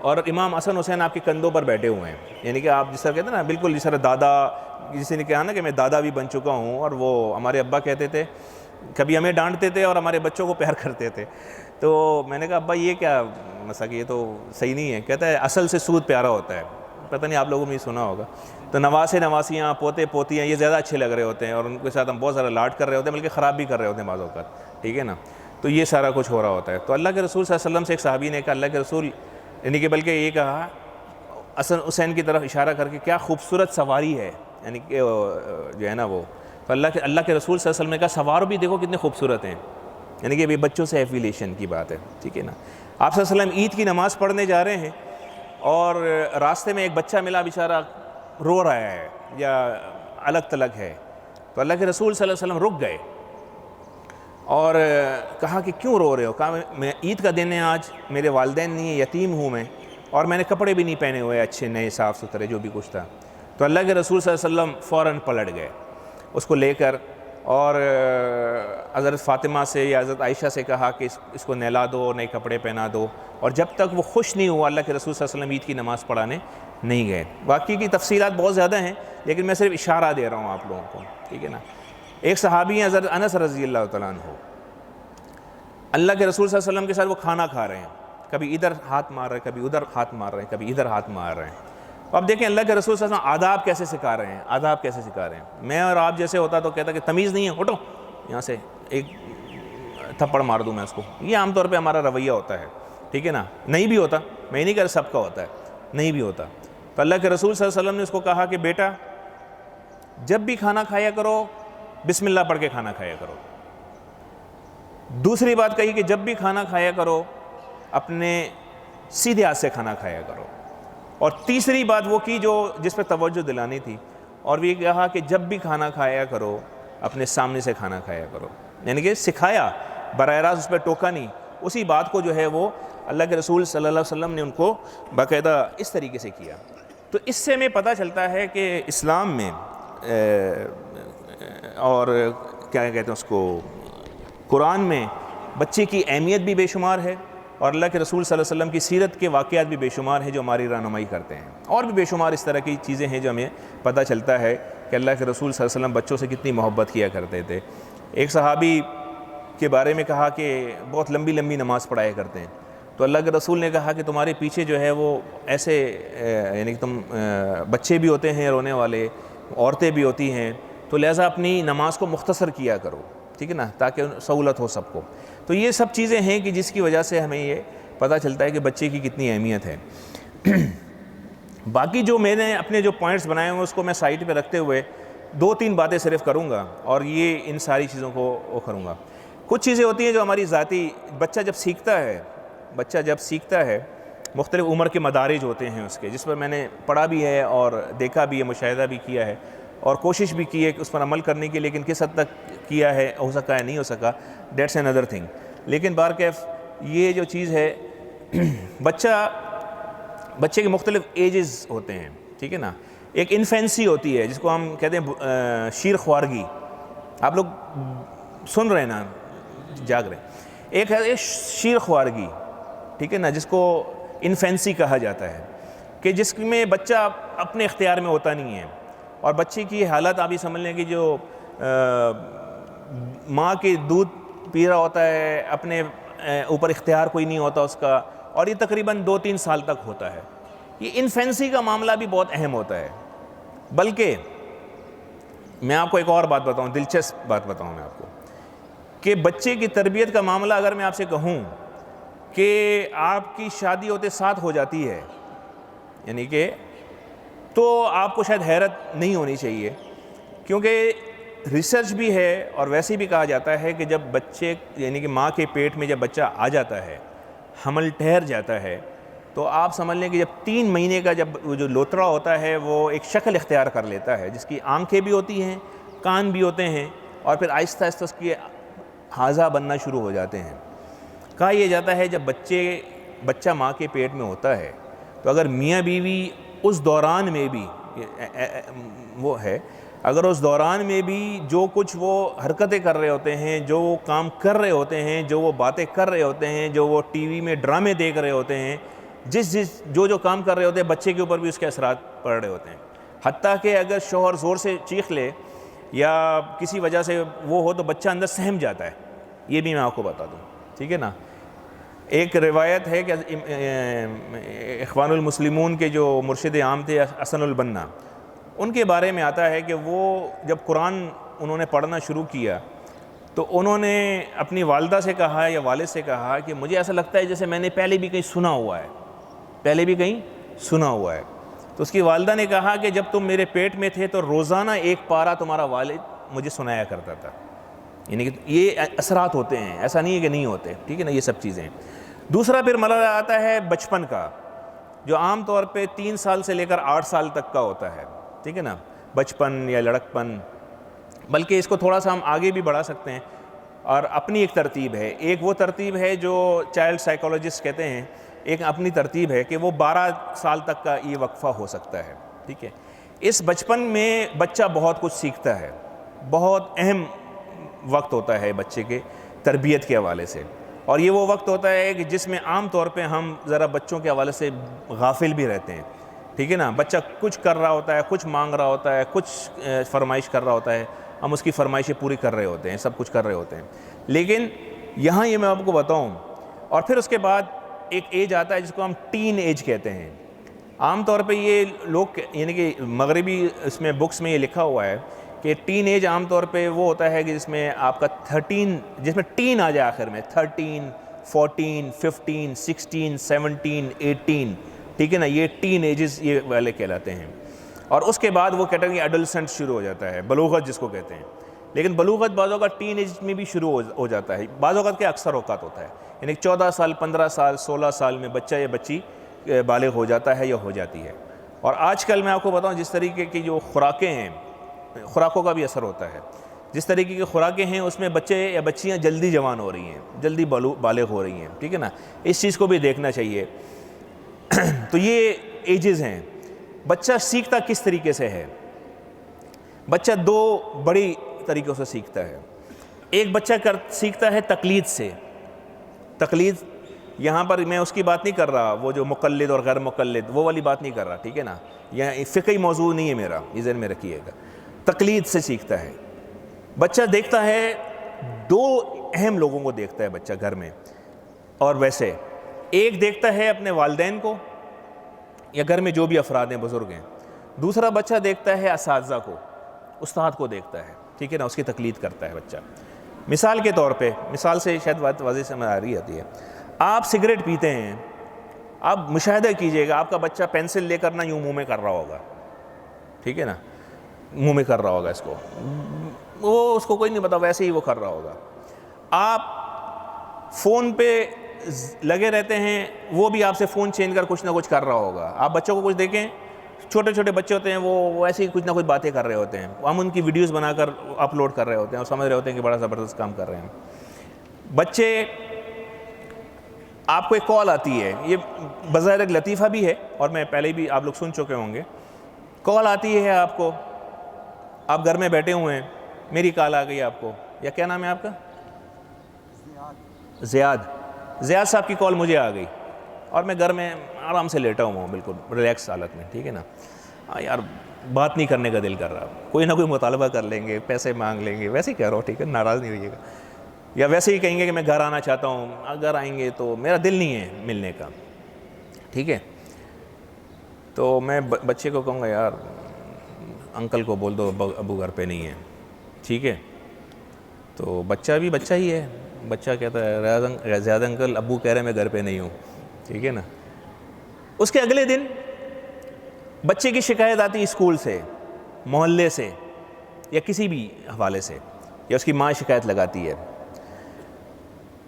اور امام حسن حسین آپ کے کندھوں پر بیٹھے ہوئے ہیں، یعنی کہ آپ جس طرح کہتے ہیں نا بالکل جس طرح دادا، جسے نے کہا نا کہ میں دادا بھی بن چکا ہوں، اور وہ ہمارے ابا کہتے تھے، کبھی ہمیں ڈانٹتے تھے اور ہمارے بچوں کو پیار کرتے تھے۔ تو میں نے کہا ابا یہ کیا مسئلہ، کہ یہ تو صحیح نہیں ہے۔ کہتا ہے اصل سے سود پیارا ہوتا ہے، پتہ نہیں آپ لوگوں نے سنا ہوگا۔ تو نواسے نواسیاں، پوتے پوتیاں یہ زیادہ اچھے لگ رہے ہوتے ہیں، اور ان کے ساتھ ہم بہت زیادہ لاڈ کر رہے ہوتے ہیں، بلکہ خراب بھی کر رہے ہوتے ہیں بعض اوقات، ٹھیک ہے نا۔ تو یہ سارا کچھ ہو رہا ہوتا ہے۔ تو اللہ کے رسول صلی اللہ علیہ وسلم سے ایک صحابی نے کہا، اللہ کے رسول، یعنی کہ بلکہ یہ کہا حسن حسین کی طرف اشارہ کر کے، کیا خوبصورت سواری ہے، یعنی کہ جو ہے نا وہ۔ تو اللہ کے رسول صلی اللہ علیہ وسلم نے کہا سوار بھی دیکھو کتنے خوبصورت ہیں، یعنی کہ بچوں سے ایفیلیشن کی بات ہے، ٹھیک ہے نا۔ آپ صلی اللہ علیہ وسلم عید کی نماز پڑھنے جا رہے ہیں اور راستے میں ایک بچہ ملا، بیچارہ رو رہا ہے یا الگ تلگ ہے۔ تو اللہ کے رسول صلی اللہ علیہ وسلم رک گئے اور کہا کہ کیوں رو رہے ہو؟ کہا میں عید کا دن ہے آج، میرے والدین نہیں ہیں، یتیم ہوں میں، اور میں نے کپڑے بھی نہیں پہنے ہوئے اچھے نئے صاف ستھرے جو بھی کچھ تھا۔ تو اللہ کے رسول صلی اللہ علیہ وسلم فوراً پلٹ گئے اس کو لے کر، اور حضرت فاطمہ سے یا حضرت عائشہ سے کہا کہ اس کو نہلا دو، نئے کپڑے پہنا دو، اور جب تک وہ خوش نہیں ہوا اللہ کے رسول صلی اللہ علیہ وسلم عید کی نماز پڑھانے نہیں گئے۔ واقعی کی تفصیلات بہت زیادہ ہیں، لیکن میں صرف اشارہ دے رہا ہوں آپ لوگوں کو، ٹھیک ہے نا۔ ایک صحابی ہیں حضرت انس رضی اللہ تعالیٰ عنہ، اللہ کے رسول صلی اللہ علیہ وسلم کے ساتھ وہ کھانا کھا رہے ہیں، کبھی ادھر ہاتھ مار رہے ہیں، کبھی ادھر ہاتھ مار رہے ہیں، کبھی ادھر ہاتھ مار رہے ہیں۔ اب دیکھیں اللہ کے رسول صلی اللہ علیہ وسلم آداب کیسے سکھا رہے ہیں، آداب کیسے سکھا رہے ہیں۔ میں اور آپ جیسے ہوتا تو کہتا کہ تمیز نہیں ہے، ہٹو یہاں سے، ایک تھپڑ مار دوں میں اس کو۔ یہ عام طور پہ ہمارا رویہ ہوتا ہے، ٹھیک ہے نا۔ نہیں بھی ہوتا، میں نہیں کہہ رہا سب کا ہوتا ہے، نہیں بھی ہوتا۔ تو اللہ کے رسول صلی اللہ علیہ وسلم نے اس کو کہا کہ بیٹا جب بھی کھانا کھایا کرو بسم اللہ پڑھ کے کھانا کھایا کرو۔ دوسری بات کہی کہ جب بھی کھانا کھایا کرو اپنے سیدھے ہاتھ سے کھانا کھایا کرو۔ اور تیسری بات وہ کی جو جس پہ توجہ دلانی تھی، اور یہ کہا کہ جب بھی کھانا کھایا کرو اپنے سامنے سے کھانا کھایا کرو، یعنی کہ سکھایا، براہ راست اس پہ ٹوکا نہیں۔ اسی بات کو جو ہے وہ اللہ کے رسول صلی اللہ علیہ وسلم نے ان کو باقاعدہ اس طریقے سے کیا۔ تو اس سے ہمیں پتہ چلتا ہے کہ اسلام میں اور کیا کہتے ہیں اس کو، قرآن میں بچے کی اہمیت بھی بے شمار ہے، اور اللہ کے رسول صلی اللہ علیہ وسلم کی سیرت کے واقعات بھی بے شمار ہیں جو ہماری رہنمائی کرتے ہیں، اور بھی بے شمار اس طرح کی چیزیں ہیں جو ہمیں پتہ چلتا ہے کہ اللہ کے رسول صلی اللہ علیہ وسلم بچوں سے کتنی محبت کیا کرتے تھے۔ ایک صحابی کے بارے میں کہا کہ بہت لمبی لمبی نماز پڑھایا کرتے ہیں، تو اللہ کے رسول نے کہا کہ تمہارے پیچھے جو ہے وہ ایسے یعنی کہ تم بچے بھی ہوتے ہیں رونے والے، عورتیں بھی ہوتی ہیں، تو لہٰذا اپنی نماز کو مختصر کیا کرو، ٹھیک ہے نا، تاکہ سہولت ہو سب کو۔ تو یہ سب چیزیں ہیں کہ جس کی وجہ سے ہمیں یہ پتہ چلتا ہے کہ بچے کی کتنی اہمیت ہے۔ باقی جو میں نے اپنے جو پوائنٹس بنائے ہوئے اس کو میں سائٹ پہ رکھتے ہوئے 2-3 باتیں صرف کروں گا، اور یہ ان ساری چیزوں کو وہ کروں گا۔ کچھ چیزیں ہوتی ہیں جو ہماری ذاتی، بچہ جب سیکھتا ہے مختلف عمر کے مدارج ہوتے ہیں اس کے، جس پر میں نے پڑھا بھی ہے اور دیکھا بھی ہے، مشاہدہ بھی کیا ہے، اور کوشش بھی کی ہے کہ اس پر عمل کرنے کی، لیکن کس حد تک کیا ہے، ہو سکا ہے نہیں ہو سکا، دیٹس another thing۔ لیکن بہرکیف یہ جو چیز ہے، بچے کے مختلف ایجز ہوتے ہیں، ٹھیک ہے نا۔ ایک انفینسی ہوتی ہے جس کو ہم کہتے ہیں شیر خوارگی، آپ لوگ سن رہے ہیں نا، جاگ رہے ہیں۔ ایک ہے شیر خوارگی، ٹھیک ہے نا، جس کو انفینسی کہا جاتا ہے، کہ جس میں بچہ اپنے اختیار میں ہوتا نہیں ہے، اور بچے کی حالت آپ یہ سمجھ لیں کہ جو ماں کے دودھ پی رہا ہوتا ہے، اپنے اوپر اختیار کوئی نہیں ہوتا اس کا، اور یہ تقریباً 2-3 سال تک ہوتا ہے۔ یہ انفینسی کا معاملہ بھی بہت اہم ہوتا ہے، بلکہ میں آپ کو ایک اور بات بتاؤں، دلچسپ بات بتاؤں میں آپ کو۔ کہ بچے کی تربیت کا معاملہ اگر میں آپ سے کہوں کہ آپ کی شادی ہوتے ساتھ ہو جاتی ہے، یعنی کہ تو آپ کو شاید حیرت نہیں ہونی چاہیے، کیونکہ ریسرچ بھی ہے اور ویسے بھی کہا جاتا ہے کہ جب بچے یعنی کہ ماں کے پیٹ میں جب بچہ آ جاتا ہے، حمل ٹھہر جاتا ہے، تو آپ سمجھ لیں کہ جب 3 مہینے کا جب وہ جو لوتڑا ہوتا ہے وہ ایک شکل اختیار کر لیتا ہے، جس کی آنکھیں بھی ہوتی ہیں، کان بھی ہوتے ہیں، اور پھر آہستہ آہستہ اس کی اعضاء بننا شروع ہو جاتے ہیں۔ کہا یہ جاتا ہے جب بچہ ماں کے پیٹ میں ہوتا ہے تو اگر میاں بیوی اس دوران میں بھی وہ ہے، اگر اس دوران میں بھی جو کچھ وہ حرکتیں کر رہے ہوتے ہیں، جو وہ کام کر رہے ہوتے ہیں، جو وہ باتیں کر رہے ہوتے ہیں، جو وہ ٹی وی میں ڈرامے دیکھ رہے ہوتے ہیں، جو کام کر رہے ہوتے ہیں، بچے کے اوپر بھی اس کے اثرات پڑ رہے ہوتے ہیں۔ حتیٰ کہ اگر شوہر زور سے چیخ لے یا کسی وجہ سے وہ ہو تو بچہ اندر سہم جاتا ہے، یہ بھی میں آپ کو بتا دوں، ٹھیک ہے نا۔ ایک روایت ہے کہ اخوان المسلمون کے جو مرشد عام تھے حسن البنا، ان کے بارے میں آتا ہے کہ وہ جب قرآن انہوں نے پڑھنا شروع کیا تو انہوں نے اپنی والدہ سے کہا یا والد سے کہا کہ مجھے ایسا لگتا ہے جیسے میں نے پہلے بھی کہیں سنا ہوا ہے۔ تو اس کی والدہ نے کہا کہ جب تم میرے پیٹ میں تھے تو روزانہ 1 پارہ تمہارا والد مجھے سنایا کرتا تھا۔ یعنی کہ یہ اثرات ہوتے ہیں، ایسا نہیں ہے کہ نہیں ہوتے، ٹھیک ہے نا، یہ سب چیزیں۔ دوسرا پھر مرحلہ آتا ہے بچپن کا، جو عام طور پہ 3 سال سے لے کر 8 سال تک کا ہوتا ہے، ٹھیک ہے نا، بچپن یا لڑکپن، بلکہ اس کو تھوڑا سا ہم آگے بھی بڑھا سکتے ہیں، اور اپنی ایک ترتیب ہے۔ ایک وہ ترتیب ہے جو چائلڈ سائیکالوجسٹ کہتے ہیں، ایک اپنی ترتیب ہے کہ وہ 12 سال تک کا یہ وقفہ ہو سکتا ہے، ٹھیک ہے۔ اس بچپن میں بچہ بہت کچھ سیکھتا ہے، بہت اہم وقت ہوتا ہے بچے کے تربیت کے حوالے سے، اور یہ وہ وقت ہوتا ہے کہ جس میں عام طور پہ ہم ذرا بچوں کے حوالے سے غافل بھی رہتے ہیں، ٹھیک ہے نا۔ بچہ کچھ کر رہا ہوتا ہے، کچھ مانگ رہا ہوتا ہے، کچھ فرمائش کر رہا ہوتا ہے، ہم اس کی فرمائشیں پوری کر رہے ہوتے ہیں، سب کچھ کر رہے ہوتے ہیں، لیکن یہاں یہ میں آپ کو بتاؤں، اور پھر اس کے بعد ایک ایج آتا ہے جس کو ہم ٹین ایج کہتے ہیں۔ عام طور پہ یہ لوگ یعنی کہ مغربی اس میں بکس میں یہ لکھا ہوا ہے کہ ٹین ایج عام طور پہ وہ ہوتا ہے کہ جس میں آپ کا 13، جس میں ٹین آ جائے آخر میں، 13، 14، 15، 16، 17، 18، ٹھیک ہے نا، یہ ٹین ایجز یہ والے کہلاتے ہیں۔ اور اس کے بعد وہ کیٹیگری ایڈولسنٹ شروع ہو جاتا ہے، بلوغت جس کو کہتے ہیں، لیکن بلوغت بعض اوقات ٹین ایج میں بھی شروع ہو جاتا ہے، بعض اوقات کے اکثر اوقات ہوتا ہے، یعنی 14 سال، 15 سال، 16 سال میں بچہ یا بچی بالغ ہو جاتا ہے یا ہو جاتی ہے۔ اور آج کل میں آپ کو بتاؤں جس طریقے کی جو خوراکیں ہیں، خوراکوں کا بھی اثر ہوتا ہے، جس طریقے کی خوراکیں ہیں اس میں بچے یا بچیاں جلدی جوان ہو رہی ہیں، جلدی بالغ ہو رہی ہیں، ٹھیک ہے نا، اس چیز کو بھی دیکھنا چاہیے۔ تو یہ ایجز ہیں۔ بچہ سیکھتا کس طریقے سے ہے؟ بچہ 2 بڑی طریقوں سے سیکھتا ہے۔ ایک بچہ سیکھتا ہے تقلید سے۔ تقلید یہاں پر میں اس کی بات نہیں کر رہا، وہ جو مقلد اور غیر مقلد وہ والی بات نہیں کر رہا، ٹھیک ہے نا، یہ فقہی موضوع نہیں ہے میرا، یہ ذہن میں رکھیے گا۔ تقلید سے سیکھتا ہے بچہ، دیکھتا ہے 2 اہم لوگوں کو دیکھتا ہے بچہ گھر میں، اور ویسے ایک دیکھتا ہے اپنے والدین کو یا گھر میں جو بھی افراد ہیں، بزرگ ہیں، دوسرا بچہ دیکھتا ہے اساتذہ کو، استاد کو دیکھتا ہے، ٹھیک ہے نا، اس کی تقلید کرتا ہے بچہ۔ مثال کے طور پہ، مثال سے شاید بات واضح سمجھ آ رہی ہوتی ہے، آپ سگریٹ پیتے ہیں، آپ مشاہدہ کیجئے گا، آپ کا بچہ پینسل لے کر نہ یوں منہ میں کر رہا ہوگا، ٹھیک ہے نا، منہ میں کر رہا ہوگا اس کو، وہ اس کو کوئی نہیں پتا، ویسے ہی وہ کر رہا ہوگا۔ آپ فون پہ لگے رہتے ہیں، وہ بھی آپ سے فون چھین کر کچھ نہ کچھ کر رہا ہوگا۔ آپ بچوں کو کچھ دیکھیں، چھوٹے چھوٹے بچے ہوتے ہیں، وہ ایسے ہی کچھ نہ کچھ باتیں کر رہے ہوتے ہیں، ہم ان کی ویڈیوز بنا کر اپلوڈ کر رہے ہوتے ہیں اور سمجھ رہے ہوتے ہیں کہ بڑا زبردست کام کر رہے ہیں۔ بچے، آپ کو ایک کال آتی ہے، یہ بظاہر ایک لطیفہ بھی ہے اور میں پہلے بھی آپ لوگ سن چکے ہوں گے، کال آتی ہے آپ کو، آپ گھر میں بیٹھے ہوئے ہیں، میری کال آ گئی آپ کو، یا کیا نام ہے آپ کا؟ زیاد صاحب کی کال مجھے آ گئی اور میں گھر میں آرام سے لیٹا ہوا ہوں، بالکل ریلیکس حالت میں، ٹھیک ہے نا، یار بات نہیں کرنے کا دل کر رہا، کوئی نہ کوئی مطالبہ کر لیں گے، پیسے مانگ لیں گے، ویسے ہی کہہ رہا ہوں، ٹھیک ہے، ناراض نہیں ہوئیے گا، یا ویسے ہی کہیں گے کہ میں گھر آنا چاہتا ہوں، اگر آئیں گے تو میرا دل نہیں ہے ملنے کا، ٹھیک ہے، تو میں بچے کو کہوں گا یار انکل کو بول دو ابو گھر پہ نہیں ہے، ٹھیک ہے، تو بچہ بھی بچہ ہی ہے. بچہ کہتا ہے زیادہ انکل ابو کہہ رہے ہیں میں گھر پہ نہیں ہوں, ٹھیک ہے نا. اس کے اگلے دن بچے کی شکایت آتی ہے اسکول سے, محلے سے, یا کسی بھی حوالے سے, یا اس کی ماں شکایت لگاتی ہے.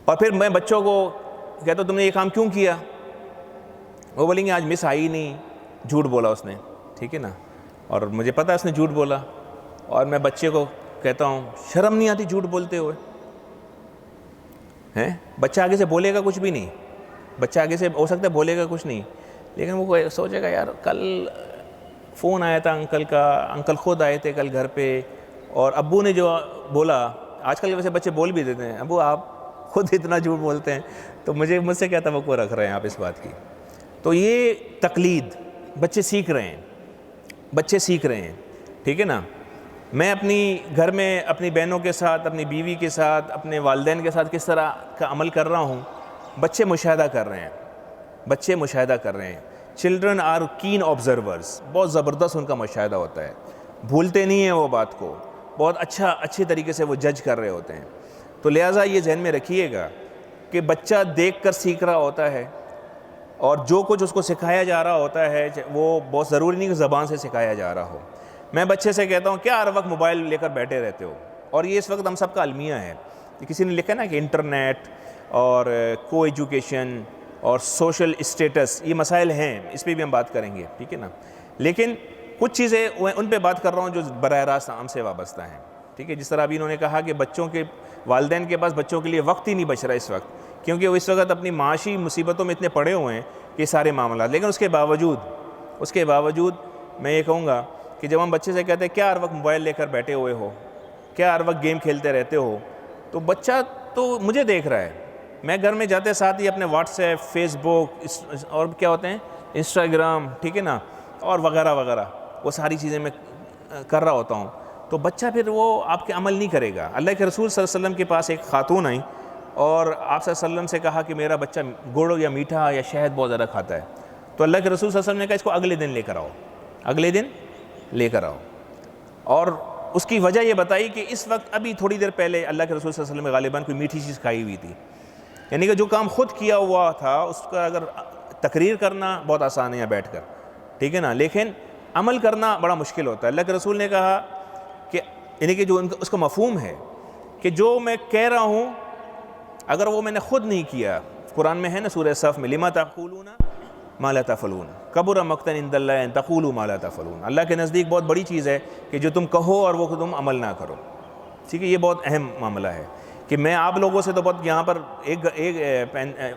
اور پھر میں بچوں کو کہتا ہوں تم نے یہ کام کیوں کیا؟ وہ بولیں گے آج مس آئی نہیں, جھوٹ بولا اس نے, ٹھیک ہے نا, اور مجھے پتہ ہے اس نے جھوٹ بولا. اور میں بچے کو کہتا ہوں شرم نہیں آتی جھوٹ بولتے ہوئے ہیں؟ بچہ آگے سے بولے گا کچھ بھی نہیں, بچہ آگے سے ہو سکتا ہے بولے گا کچھ نہیں, لیکن وہ سوچے گا یار کل فون آیا تھا انکل کا, انکل خود آئے تھے کل گھر پہ, اور ابو نے جو بولا. آج کل ویسے بچے بول بھی دیتے ہیں ابو آپ خود اتنا جھوٹ بولتے ہیں, تو مجھ سے کیا توقع رکھ رہے ہیں آپ اس بات کی. تو یہ تقلید بچے سیکھ رہے ہیں, بچے سیکھ رہے ہیں, ٹھیک ہے نا. میں اپنی گھر میں اپنی بہنوں کے ساتھ, اپنی بیوی کے ساتھ, اپنے والدین کے ساتھ کس طرح کا عمل کر رہا ہوں, بچے مشاہدہ کر رہے ہیں, بچے مشاہدہ کر رہے ہیں. چلڈرن آر کین آبزرورز, بہت زبردست ان کا مشاہدہ ہوتا ہے, بھولتے نہیں ہیں وہ بات کو, بہت اچھے طریقے سے وہ جج کر رہے ہوتے ہیں. تو لہٰذا یہ ذہن میں رکھیے گا کہ بچہ دیکھ کر سیکھ رہا ہوتا ہے, اور جو کچھ اس کو سکھایا جا رہا ہوتا ہے وہ بہت ضروری نہیں کہ زبان سے سکھایا جا رہا ہو. میں بچے سے کہتا ہوں کیا ہر وقت موبائل لے کر بیٹھے رہتے ہو؟ اور یہ اس وقت ہم سب کا المیہ ہے. کسی نے لکھا نا کہ انٹرنیٹ اور کو ایجوکیشن اور سوشل اسٹیٹس یہ مسائل ہیں, اس پہ بھی ہم بات کریں گے, ٹھیک ہے نا. لیکن کچھ چیزیں ان پہ بات کر رہا ہوں جو براہ راست ہم سے وابستہ ہیں, ٹھیک ہے. جس طرح ابھی انہوں نے کہا کہ بچوں کے والدین کے پاس بچوں کے لیے وقت ہی نہیں بچ رہا اس وقت, کیونکہ وہ اس وقت اپنی معاشی مصیبتوں میں اتنے پڑے ہوئے ہیں کہ سارے معاملات. لیکن اس کے باوجود میں یہ کہوں گا کہ جب ہم بچے سے کہتے ہیں کیا ہر وقت موبائل لے کر بیٹھے ہوئے ہو, کیا ہر وقت گیم کھیلتے رہتے ہو, تو بچہ تو مجھے دیکھ رہا ہے. میں گھر میں جاتے ساتھ ہی اپنے واٹس ایپ, فیس بک اور کیا ہوتے ہیں انسٹاگرام, ٹھیک ہے نا, اور وغیرہ وغیرہ, وہ ساری چیزیں میں کر رہا ہوتا ہوں. تو بچہ پھر وہ آپ کے عمل نہیں کرے گا. اللہ کے رسول صلی اللہ علیہ وسلم کے پاس ایک خاتون آئی اور آپ صلی اللہ علیہ وسلم سے کہا کہ میرا بچہ گڑ یا میٹھا یا شہد بہت زیادہ کھاتا ہے. تو اللہ کے رسول صلی اللہ علیہ وسلم نے کہا اس کو اگلے دن لے کر آؤ, اگلے دن لے کر آؤ. اور اس کی وجہ یہ بتائی کہ اس وقت ابھی تھوڑی دیر پہلے اللہ کے رسول صلی اللہ علیہ وسلم نے غالباً کوئی میٹھی چیز کھائی ہوئی تھی. یعنی کہ جو کام خود کیا ہوا تھا اس کا اگر تقریر کرنا بہت آسان ہے یا بیٹھ کر, ٹھیک ہے نا, لیکن عمل کرنا بڑا مشکل ہوتا ہے. اللہ کے رسول نے کہا کہ یعنی کہ جو اس کا مفہوم ہے کہ جو میں کہہ رہا ہوں اگر وہ میں نے خود نہیں کیا, قرآن میں ہے نا سورہ صف میں لما تقولون ما لا تفعلون کبر مقتا عند اللہ ان تقولوا ما لا تفعلون. اللہ کے نزدیک بہت بڑی چیز ہے کہ جو تم کہو اور وہ تم عمل نہ کرو, ٹھیک ہے. یہ بہت اہم معاملہ ہے کہ میں آپ لوگوں سے تو بہت یہاں پر ایک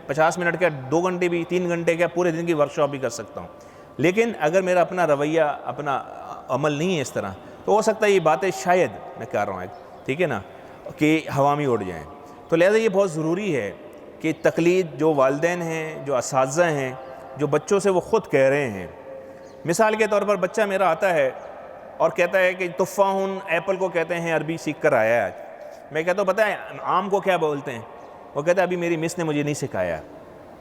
50 منٹ کا 2 گھنٹے بھی 3 گھنٹے کا پورے دن کی ورکشاپ بھی کر سکتا ہوں, لیکن اگر میرا اپنا رویہ اپنا عمل نہیں ہے اس طرح تو ہو سکتا ہے یہ باتیں شاید میں کہہ رہا ہوں, ٹھیک ہے نا, کہ ہوا میں اڑ جائیں. تو لہٰذا یہ بہت ضروری ہے کہ تقلید جو والدین ہیں, جو اساتذہ ہیں, جو بچوں سے وہ خود کہہ رہے ہیں. مثال کے طور پر بچہ میرا آتا ہے اور کہتا ہے کہ تفاحن ایپل کو کہتے ہیں, عربی سیکھ کر آیا ہے آج. میں کہتا ہوں پتہ ہے آم کو کیا بولتے ہیں؟ وہ کہتا ہے ابھی میری مس نے مجھے نہیں سکھایا,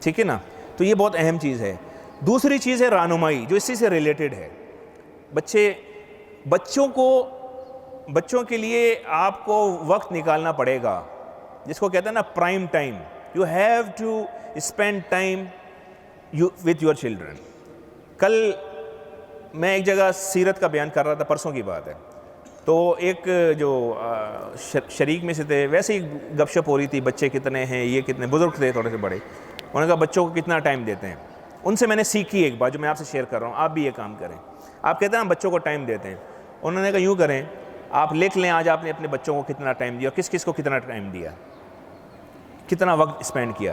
ٹھیک ہے نا. تو یہ بہت اہم چیز ہے. دوسری چیز ہے رہنمائی, جو اسی سے ریلیٹڈ ہے. بچوں کے لیے آپ کو وقت نکالنا پڑے گا, جس کو کہتے ہیں نا prime time. You have to spend time with your children. کل میں ایک جگہ سیرت کا بیان کر رہا تھا, پرسوں کی بات ہے. تو ایک جو شریک میں سے تھے, ویسے ہی گپ شپ ہو رہی تھی, بچے کتنے ہیں, یہ کتنے, بزرگ تھے تھوڑے سے بڑے. انہوں نے کہا بچوں کو کتنا ٹائم دیتے ہیں. ان سے میں نے سیکھی ایک بات جو میں آپ سے شیئر کر رہا ہوں, آپ بھی یہ کام کریں. آپ کہتے ہیں ہم بچوں کو ٹائم دیتے ہیں. انہوں نے کہا یوں کریں, آپ لکھ لیں آج آپ نے اپنے بچوں کو کتنا ٹائم دیا, کس کس کو کتنا ٹائم دیا, کتنا وقت اسپینڈ کیا.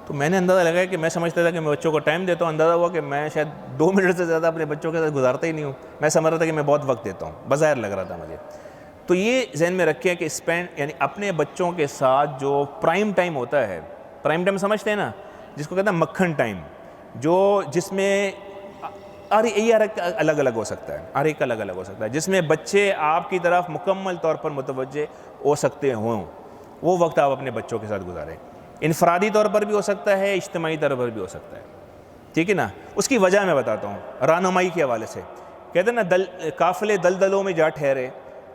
تو میں نے اندازہ لگایا کہ میں سمجھتا تھا کہ میں بچوں کو ٹائم دیتا ہوں, اندازہ ہوا کہ میں شاید 2 منٹ سے زیادہ اپنے بچوں کے ساتھ گزارتا ہی نہیں ہوں. میں سمجھ رہا تھا کہ میں بہت وقت دیتا ہوں, بظاہر لگ رہا تھا مجھے. تو یہ ذہن میں رکھیں کہ اسپینڈ یعنی اپنے بچوں کے ساتھ جو پرائم ٹائم ہوتا ہے, پرائم ٹائم سمجھتے ہیں نا, جس کو کہتے ہیں مکھن ٹائم, جس میں ہر ایک الگ الگ ہو سکتا ہے, ہر ایک الگ الگ ہو سکتا ہے, جس میں بچے آپ کی طرف مکمل طور پر متوجہ ہو سکتے ہوں, وہ وقت آپ اپنے بچوں کے ساتھ گزاریں. انفرادی طور پر بھی ہو سکتا ہے, اجتماعی طور پر بھی ہو سکتا ہے, ٹھیک ہے نا. اس کی وجہ میں بتاتا ہوں. رہنمائی کے حوالے سے کہتے ہیں نا قافلے دلدلوں میں جا ٹھہرے,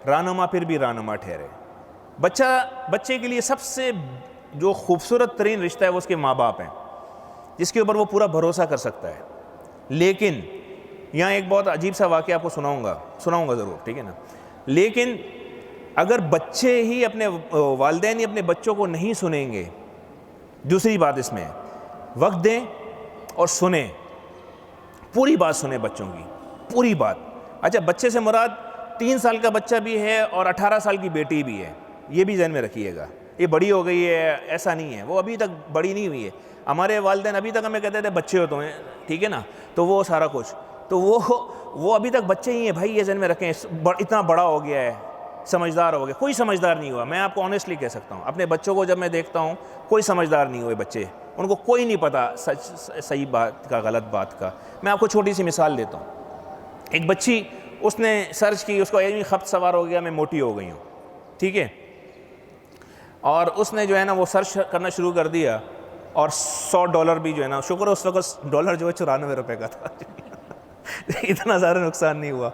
رہنما پھر بھی رہنما ٹھہرے. بچے کے لیے سب سے جو خوبصورت ترین رشتہ ہے وہ اس کے ماں باپ ہیں، جس کے اوپر وہ پورا بھروسہ کر سکتا ہے. لیکن یہاں ایک بہت عجیب سا واقعہ آپ کو سناؤں گا ضرور، ٹھیک ہے نا. لیکن اگر بچے ہی اپنے والدین ہی اپنے بچوں کو نہیں سنیں گے، دوسری بات اس میں وقت دیں اور سنیں، پوری بات سنیں بچوں کی، پوری بات. اچھا، بچے سے مراد 3 سال کا بچہ بھی ہے اور 18 سال کی بیٹی بھی ہے، یہ بھی ذہن میں رکھیے گا. یہ بڑی ہو گئی ہے ایسا نہیں ہے، وہ ابھی تک بڑی نہیں ہوئی ہے. ہمارے والدین ابھی تک ہمیں کہتے تھے بچے ہو تمہیں، ٹھیک ہے نا، تو وہ سارا کچھ، تو وہ ابھی تک بچے ہی ہیں بھائی، یہ ذہن میں رکھیں. اتنا بڑا ہو گیا ہے، سمجھدار ہو گیا، کوئی سمجھدار نہیں ہوا. میں آپ کو آنیسٹلی کہہ سکتا ہوں، اپنے بچوں کو جب میں دیکھتا ہوں کوئی سمجھدار نہیں ہوئے بچے، ان کو کوئی نہیں پتا سچ صحیح بات کا غلط بات کا. میں آپ کو چھوٹی سی مثال دیتا ہوں. ایک بچی، اس نے سرچ کی، اس کو علمی خبت سوار ہو گیا میں موٹی ہو گئی ہوں، ٹھیک ہے، اور اس نے جو ہے نا وہ سرچ کرنا شروع کر دیا، اور $100 بھی جو ہے نا، شکر ہے اس وقت ڈالر جو ہے 94 روپے کا تھا اتنا زیادہ نقصان نہیں ہوا.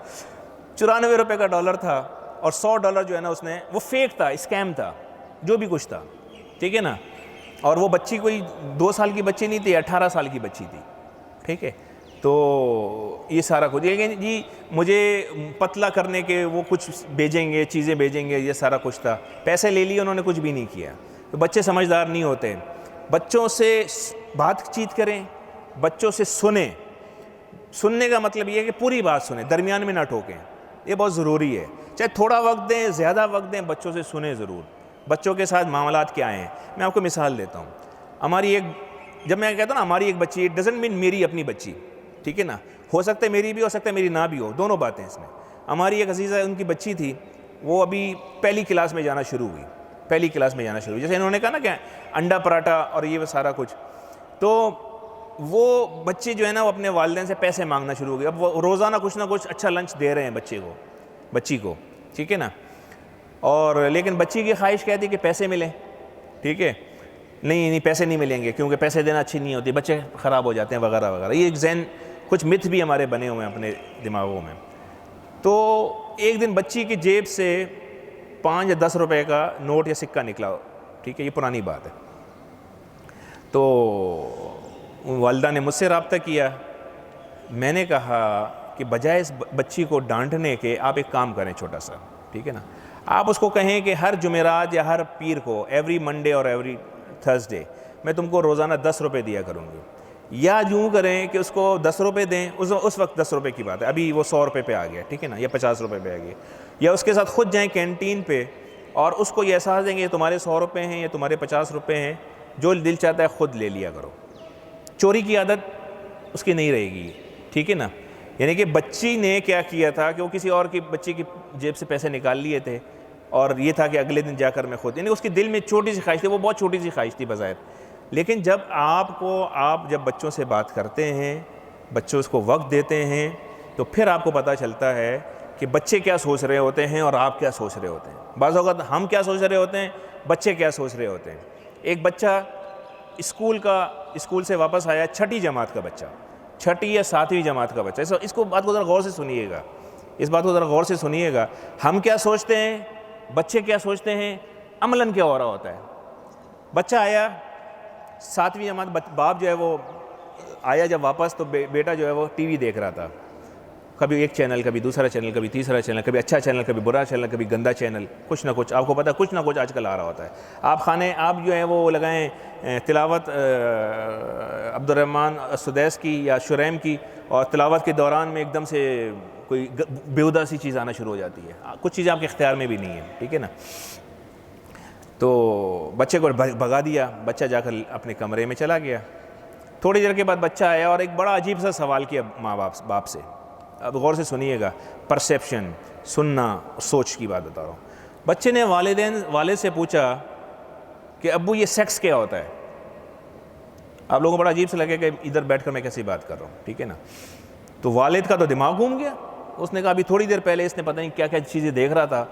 94 روپے کا ڈالر تھا، اور $100 جو ہے نا اس نے، وہ فیک تھا، اسکیم تھا، جو بھی کچھ تھا، ٹھیک ہے نا. اور وہ بچی کوئی 2 سال کی بچی نہیں تھی، 18 سال کی بچی تھی، ٹھیک ہے. تو یہ سارا کچھ، لیکن جی مجھے پتلا کرنے کے وہ کچھ بھیجیں گے، چیزیں بھیجیں گے، یہ سارا کچھ تھا. پیسے لے لیے انہوں نے، کچھ بھی نہیں کیا. تو بچے سمجھدار نہیں ہوتے. بچوں سے بات چیت کریں، بچوں سے سنیں. سننے کا مطلب یہ ہے کہ پوری بات سنیں، درمیان میں نہ ٹوکیں، یہ بہت ضروری ہے. چاہے تھوڑا وقت دیں، زیادہ وقت دیں، بچوں سے سنیں ضرور. بچوں کے ساتھ معاملات کیا ہیں، میں آپ کو مثال دیتا ہوں. جب میں کہتا ہوں نا ہماری ایک بچی، اٹ ڈزنٹ مین میری اپنی بچی، ٹھیک ہے نا، ہو سکتا ہے میری بھی، ہو سکتا ہے میری نہ بھی ہو، دونوں باتیں اس میں. ہماری ایک عزیزہ، ان کی بچی تھی، وہ ابھی پہلی کلاس میں جانا شروع ہوئی، جیسے انہوں نے کہا نا کہ انڈا پراٹھا اور یہ سارا کچھ. تو وہ بچے جو ہے نا وہ اپنے والدین سے پیسے مانگنا شروع ہو گئے. اب وہ روزانہ کچھ نہ کچھ اچھا لنچ دے رہے ہیں بچی کو، ٹھیک ہے نا. اور لیکن بچی کی خواہش کہتی کہ پیسے ملیں، ٹھیک ہے، نہیں پیسے نہیں ملیں گے کیونکہ پیسے دینا اچھی نہیں ہوتی، بچے خراب ہو جاتے ہیں وغیرہ وغیرہ. یہ ایک ذہن، کچھ متھ بھی ہمارے بنے ہوئے ہیں اپنے دماغوں میں. تو ایک دن بچی کی جیب سے 5 یا 10 روپے کا نوٹ یا سکہ نکلا، ٹھیک ہے، یہ پرانی بات ہے. تو والدہ نے مجھ سے رابطہ کیا. میں نے کہا کہ بجائے اس بچی کو ڈانٹنے کے آپ ایک کام کریں چھوٹا سا، ٹھیک ہے نا، آپ اس کو کہیں کہ ہر جمعرات یا ہر پیر کو، ایوری منڈے اور ایوری تھرسڈے میں تم کو روزانہ 10 روپے دیا کروں گی. یا یوں کریں کہ اس کو 10 روپے دیں، اس وقت 10 روپے کی بات ہے، ابھی وہ 100 روپے پہ آ گیا، ٹھیک ہے نا، یا 50 روپے پہ آ گیا. یا اس کے ساتھ خود جائیں کینٹین پہ اور اس کو یہ احساس دیں گے یہ تمہارے 100 روپے ہیں یا تمہارے 50 روپے ہیں، جو دل چاہتا ہے خود لے لیا کرو. چوری کی عادت اس کی نہیں رہے گی، ٹھیک ہے نا. یعنی کہ بچی نے کیا کیا تھا کہ وہ کسی اور کی بچی کی جیب سے پیسے نکال لیے تھے، اور یہ تھا کہ اگلے دن جا کر میں خود، یعنی اس کے دل میں چھوٹی سی خواہش تھی، وہ بہت چھوٹی سی خواہش تھی بظاہر. لیکن جب آپ جب بچوں سے بات کرتے ہیں، بچوں کو وقت دیتے ہیں، تو پھر آپ کو پتہ چلتا ہے کہ بچے کیا سوچ رہے ہوتے ہیں اور آپ کیا سوچ رہے ہوتے ہیں. بعض اوقات ہم کیا سوچ رہے ہوتے ہیں، بچے کیا سوچ رہے ہوتے ہیں. ایک بچہ اسکول سے واپس آیا، 6ٹھی جماعت کا بچہ، 6ٹھی یا 7ویں جماعت کا بچہ. اس کو بات کو ذرا غور سے سنیے گا، اس بات کو ذرا غور سے سنیے گا. ہم کیا سوچتے ہیں، بچے کیا سوچتے ہیں، عملاً کیا ہو رہا ہوتا ہے. بچہ آیا 7ویں جماعت، باپ جو ہے وہ آیا جب واپس، تو بیٹا جو ہے وہ ٹی وی دیکھ رہا تھا. کبھی ایک چینل، کبھی دوسرا چینل، کبھی تیسرا چینل، کبھی اچھا چینل، کبھی برا چینل، کبھی گندا چینل، کچھ نہ کچھ. آپ کو پتہ ہے کچھ نہ کچھ آج کل آ رہا ہوتا ہے. آپ جو ہے وہ لگائیں تلاوت عبد الرحمن السدیس کی یا شریم کی، اور تلاوت کے دوران میں ایک دم سے کوئی بیہودہ سی چیز آنا شروع ہو جاتی ہے. کچھ چیزیں آپ کے اختیار میں بھی نہیں ہیں، ٹھیک ہے نا. تو بچے کو بھگا دیا، بچہ جا کر اپنے کمرے میں چلا گیا. تھوڑی دیر کے بعد بچہ آیا اور ایک بڑا عجیب سا سوال کیا ماں باپ سے. اب غور سے سنیے گا، پرسیپشن، سننا، سوچ کی بات بتا رہا ہوں. بچے نے والد سے پوچھا کہ ابو یہ سیکس کیا ہوتا ہے. آپ لوگوں کو بڑا عجیب سے لگے کہ ادھر بیٹھ کر میں کیسی بات کر رہا ہوں، ٹھیک ہے نا. تو والد کا تو دماغ گھوم گیا. اس نے کہا ابھی تھوڑی دیر پہلے اس نے پتہ نہیں کیا کیا چیزیں دیکھ رہا تھا،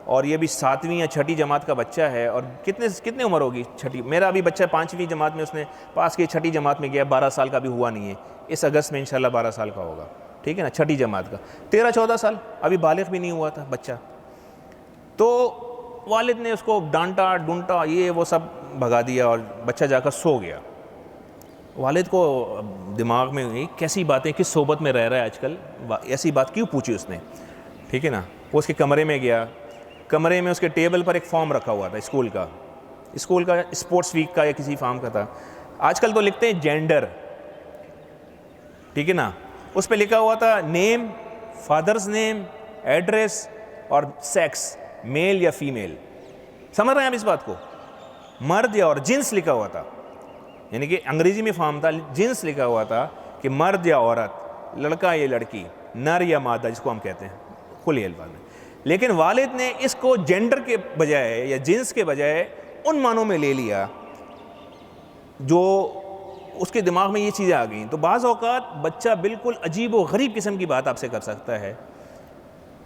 اور یہ بھی 7ویں یا 6ٹھی جماعت کا بچہ ہے. اور کتنے عمر ہوگی 6ٹھی؟ میرا ابھی بچہ 5ویں جماعت میں اس نے پاس کی، 6ٹھی جماعت میں گیا، 12 سال کا بھی ہوا نہیں ہے. اس اگست میں انشاءاللہ 12 سال کا ہوگا، ٹھیک ہے نا، 6ٹھی جماعت کا. 13-14 سال، ابھی بالغ بھی نہیں ہوا تھا بچہ. تو والد نے اس کو ڈانٹا ڈونٹا یہ وہ سب بھگا دیا اور بچہ جا کر سو گیا. والد کو دماغ میں کیسی باتیں, کس صحبت میں رہ رہا ہے آج کل, ایسی بات کیوں پوچھی اس نے, ٹھیک ہے نا. وہ اس کے کمرے میں گیا, کمرے میں اس کے ٹیبل پر ایک فارم رکھا ہوا تھا اسکول کا اسپورٹس ویک کا یا کسی فارم کا تھا. آج کل تو لکھتے ہیں جینڈر, ٹھیک ہے نا. اس پہ لکھا ہوا تھا نیم, فادرز نیم, ایڈریس اور سیکس, میل یا فیمیل. سمجھ رہے ہیں آپ اس بات کو, مرد یا اور جنس لکھا ہوا تھا, یعنی کہ انگریزی میں فارم تھا, جنس لکھا ہوا تھا کہ مرد یا عورت, لڑکا یا لڑکی, نر یا مادہ جس کو ہم کہتے ہیں کھلی الفاظ میں. لیکن والد نے اس کو جینڈر کے بجائے یا جنس کے بجائے ان معنوں میں لے لیا جو اس کے دماغ میں یہ چیزیں آ گئیں. تو بعض اوقات بچہ بالکل عجیب و غریب قسم کی بات آپ سے کر سکتا ہے,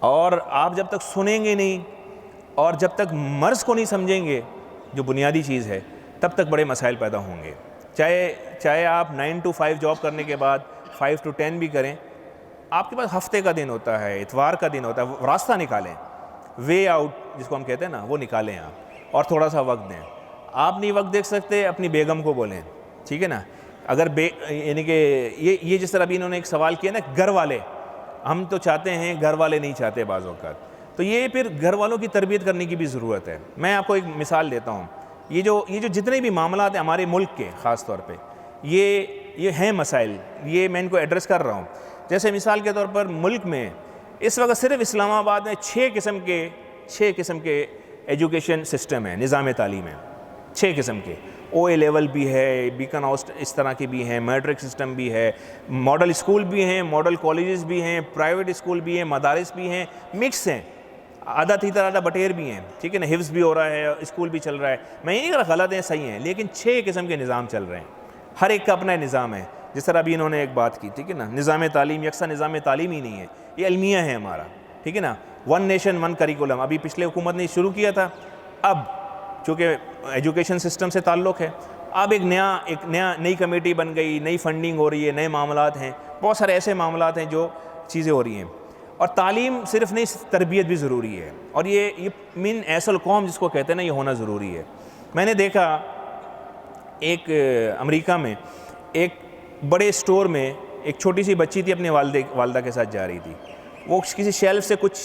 اور آپ جب تک سنیں گے نہیں اور جب تک مرض کو نہیں سمجھیں گے جو بنیادی چیز ہے, تب تک بڑے مسائل پیدا ہوں گے. چاہے آپ 9 to 5 جاب کرنے کے بعد 5 to 10 بھی کریں, آپ کے پاس ہفتے کا دن ہوتا ہے, اتوار کا دن ہوتا ہے, راستہ نکالیں, وے آؤٹ جس کو ہم کہتے ہیں نا, وہ نکالیں آپ, اور تھوڑا سا وقت دیں. آپ نہیں وقت دیکھ سکتے, اپنی بیگم کو بولیں, ٹھیک ہے نا. اگر یعنی کہ یہ جس طرح ابھی انہوں نے ایک سوال کیا نا, گھر والے, ہم تو چاہتے ہیں, گھر والے نہیں چاہتے بعض اوقات, تو یہ پھر گھر والوں کی تربیت کرنے کی بھی ضرورت ہے. میں آپ کو ایک مثال دیتا ہوں. یہ جو جتنے بھی معاملات ہیں ہمارے ملک کے خاص طور پہ, یہ ہیں مسائل, یہ میں ان کو ایڈریس کر رہا ہوں. جیسے مثال کے طور پر ملک میں اس وقت صرف اسلام آباد میں 6 قسم کے ایجوکیشن سسٹم ہیں, نظام تعلیم ہے, 6 قسم کے. او اے لیول بھی ہے, بیکن ہاؤس اس طرح کے بھی ہیں, میٹرک سسٹم بھی ہے, ماڈل اسکول بھی ہیں, ماڈل کالجز بھی ہیں, پرائیویٹ اسکول بھی ہیں, مدارس بھی ہیں, مکس ہیں, آدھا تیتر آدھا بٹیر بھی ہیں, ٹھیک ہے نا. حفظ بھی ہو رہا ہے, اسکول بھی چل رہا ہے. میں یہ نہیں کہہ رہا غلط ہیں, صحیح ہیں, لیکن 6 قسم کے نظام چل رہے ہیں, ہر ایک کا اپنا نظام ہے. جس طرح ابھی انہوں نے ایک بات کی, ٹھیک ہے نا, نظام تعلیم یکساں نظام تعلیم ہی نہیں ہے, یہ المیہ ہے ہمارا, ٹھیک ہے نا. 1 نیشن 1 کریکولم ابھی پچھلے حکومت نے شروع کیا تھا. اب چونکہ ایجوکیشن سسٹم سے تعلق ہے, اب ایک نئی کمیٹی بن گئی, نئی فنڈنگ ہو رہی ہے, نئے معاملات ہیں, بہت سارے ایسے معاملات ہیں جو چیزیں ہو رہی ہیں. اور تعلیم صرف نہیں, تربیت بھی ضروری ہے, اور یہ من ایسل قوم جس کو کہتے ہیں نا, یہ ہونا ضروری ہے. میں نے دیکھا ایک امریکہ میں ایک بڑے اسٹور میں ایک چھوٹی سی بچی تھی, اپنے والدہ کے ساتھ جا رہی تھی. وہ کسی شیلف سے کچھ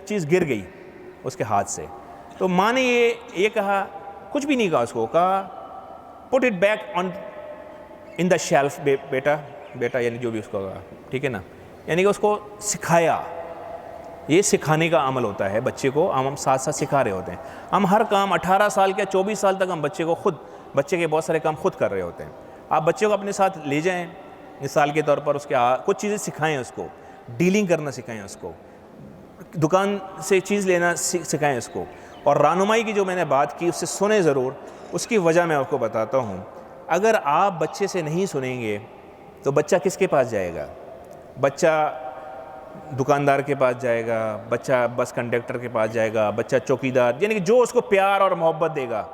چیز گر گئی اس کے ہاتھ سے, تو ماں نے یہ کہا, کچھ بھی نہیں کہا, اس کو کہا put it back on in the shelf بیٹا یعنی جو بھی اس کو کہا, ٹھیک ہے نا. یعنی کہ اس کو سکھایا. یہ سکھانے کا عمل ہوتا ہے بچے کو, ہم ساتھ ساتھ سکھا رہے ہوتے ہیں. ہم ہر کام 18 سال یا 24 سال تک ہم بچے کے بہت سارے کام خود کر رہے ہوتے ہیں. آپ بچے کو اپنے ساتھ لے جائیں, مثال کے طور پر اس کے کچھ چیزیں سکھائیں, اس کو ڈیلنگ کرنا سکھائیں, اس کو دکان سے چیز لینا سکھائیں اس کو. اور رہنمائی کی جو میں نے بات کی, اس سے سنیں ضرور. اس کی وجہ میں آپ کو بتاتا ہوں. اگر آپ بچے سے نہیں سنیں گے تو بچہ کس کے پاس جائے گا؟ بچہ دکاندار کے پاس جائے گا, بچہ بس کنڈکٹر کے پاس جائے گا, بچہ چوکیدار, یعنی کہ جو اس کو پیار اور محبت دے گا,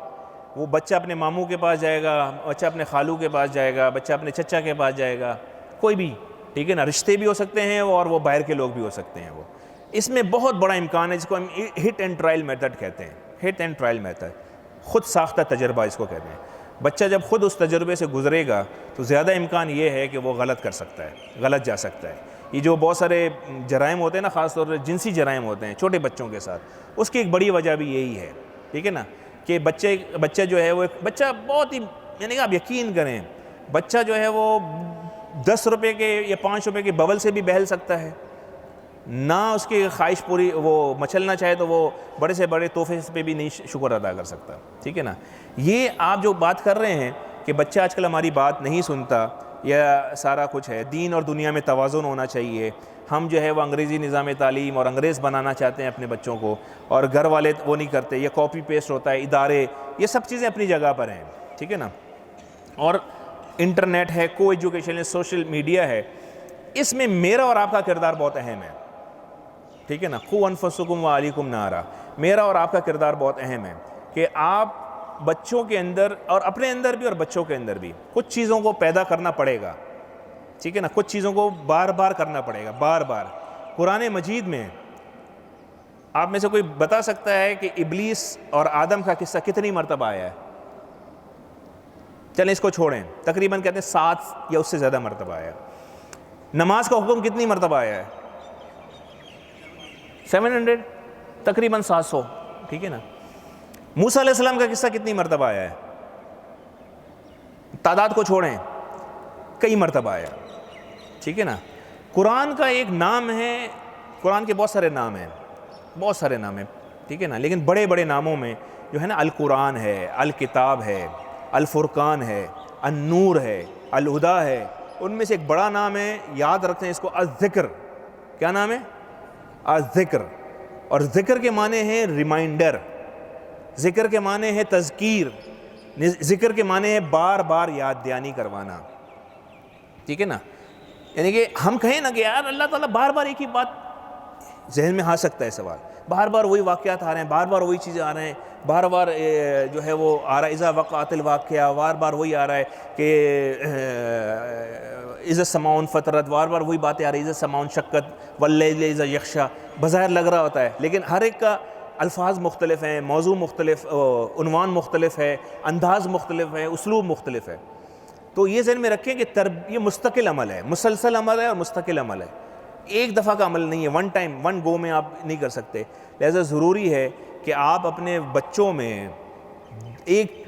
وہ بچہ اپنے ماموں کے پاس جائے گا, بچہ اپنے خالو کے پاس جائے گا, بچہ اپنے چچا کے پاس جائے گا, کوئی بھی, ٹھیک ہے نا. رشتے بھی ہو سکتے ہیں اور وہ باہر کے لوگ بھی ہو سکتے ہیں. وہ اس میں بہت بڑا امکان ہے, جس کو ہم ہٹ اینڈ ٹرائل میتھڈ کہتے ہیں. ہٹ اینڈ ٹرائل میتھڈ, خود ساختہ تجربہ اس کو کہتے ہیں. بچہ جب خود اس تجربے سے گزرے گا تو زیادہ امکان یہ ہے کہ وہ غلط کر سکتا ہے, غلط جا سکتا ہے. یہ جو بہت سارے جرائم ہوتے ہیں نا, خاص طور پر جنسی جرائم ہوتے ہیں چھوٹے بچوں کے ساتھ, اس کی ایک بڑی وجہ بھی یہی ہے, ٹھیک ہے نا, کہ بچہ جو ہے وہ ایک بچہ بہت ہی, یعنی کہ آپ یقین کریں, بچہ جو ہے وہ 10 روپے کے یا 5 روپے کے ببل سے بھی بہل سکتا ہے. نہ اس کی خواہش پوری, وہ مچلنا چاہے تو وہ بڑے سے بڑے تحفے پہ بھی نہیں شکر ادا کر سکتا, ٹھیک ہے نا. یہ آپ جو بات کر رہے ہیں کہ بچہ آج کل ہماری بات نہیں سنتا یا سارا کچھ ہے, دین اور دنیا میں توازن ہونا چاہیے. ہم جو ہے وہ انگریزی نظام تعلیم اور انگریز بنانا چاہتے ہیں اپنے بچوں کو, اور گھر والے وہ نہیں کرتے, یہ کاپی پیسٹ ہوتا ہے, ادارے, یہ سب چیزیں اپنی جگہ پر ہیں, ٹھیک ہے نا. اور انٹرنیٹ ہے, کو ایجوکیشن ہے, سوشل میڈیا ہے, اس میں میرا اور آپ کا کردار بہت اہم ہے, ٹھیک ہے نا. قوا انفسکم وعلیکم نارا, میرا اور آپ کا کردار بہت اہم ہے کہ آپ بچوں کے اندر اور اپنے اندر بھی اور بچوں کے اندر بھی کچھ چیزوں کو پیدا کرنا پڑے گا, ٹھیک ہے نا. کچھ چیزوں کو بار بار کرنا پڑے گا, بار بار. قرآن مجید میں آپ میں سے کوئی بتا سکتا ہے کہ ابلیس اور آدم کا قصہ کتنی مرتبہ آیا ہے؟ چلیں اس کو چھوڑیں، تقریباً کہتے ہیں 7 یا اس سے زیادہ مرتبہ آیا ہے۔ نماز کا حکم کتنی مرتبہ آیا ہے؟ 700، تقریباً 700، ٹھیک ہے نا۔ موسیٰ علیہ السلام کا قصہ کتنی مرتبہ آیا ہے؟ تعداد کو چھوڑیں، کئی مرتبہ آیا، ٹھیک ہے نا۔ قرآن کا ایک نام ہے، قرآن کے بہت سارے نام ہیں، بہت سارے نام ہیں، ٹھیک ہے نا، لیکن بڑے بڑے ناموں میں جو ہے نا القرآن ہے، الکتاب ہے، الفرقان ہے، النور ہے، الہدیٰ ہے، ان میں سے ایک بڑا نام ہے، یاد رکھیں اس کو، الذکر۔ کیا نام ہے؟ الذکر۔ اور ذکر کے معنی ہیں ریمائنڈر، ذکر کے معنی ہے تذکیر، ذکر کے معنی ہے بار بار یاد دہانی کروانا، ٹھیک ہے نا۔ یعنی کہ ہم کہیں نا کہ یار اللہ تعالیٰ بار بار ایک ہی بات، ذہن میں آ سکتا ہے سوال، بار بار وہی واقعات آ رہے ہیں، بار بار وہی چیزیں آ رہے ہیں، بار بار جو ہے وہ آ رہا ہے اذا وقعت الواقعہ، بار بار وہی آ رہا ہے کہ اذا السماء انفطرت، بار بار وہی باتیں آ رہی ہیں اذا السماء انشقت واللیل اذا یغشی۔ بظاہر لگ رہا ہوتا ہے، لیکن ہر ایک کا الفاظ مختلف ہیں، موضوع مختلف، عنوان مختلف ہے، انداز مختلف ہے، اسلوب مختلف ہے۔ تو یہ ذہن میں رکھیں کہ یہ مستقل عمل ہے، مسلسل عمل ہے اور مستقل عمل ہے، ایک دفعہ کا عمل نہیں ہے، ون ٹائم ون گو میں آپ نہیں کر سکتے۔ لہذا ضروری ہے کہ آپ اپنے بچوں میں ایک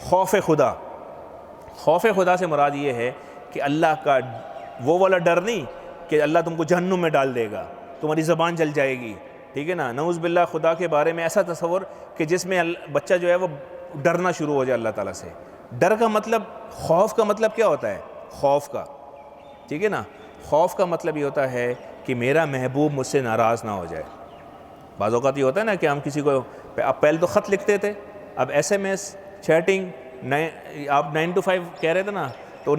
خوف خدا سے مراد یہ ہے کہ اللہ کا وہ والا ڈر نہیں کہ اللہ تم کو جہنم میں ڈال دے گا، تمہاری زبان جل جائے گی، ٹھیک ہے نا، نعوذ باللہ خدا کے بارے میں ایسا تصور کہ جس میں بچہ جو ہے وہ ڈرنا شروع ہو جائے اللہ تعالیٰ سے۔ ڈر کا مطلب، خوف کا مطلب کیا ہوتا ہے؟ خوف کا، ٹھیک ہے نا، خوف کا مطلب یہ ہوتا ہے کہ میرا محبوب مجھ سے ناراض نہ ہو جائے۔ بعض اوقات یہ ہوتا ہے نا کہ ہم کسی کو، اب پہلے تو خط لکھتے تھے، اب ایس ایم ایس، چیٹنگ، آپ 9 to 5 کہہ رہے تھے نا، تو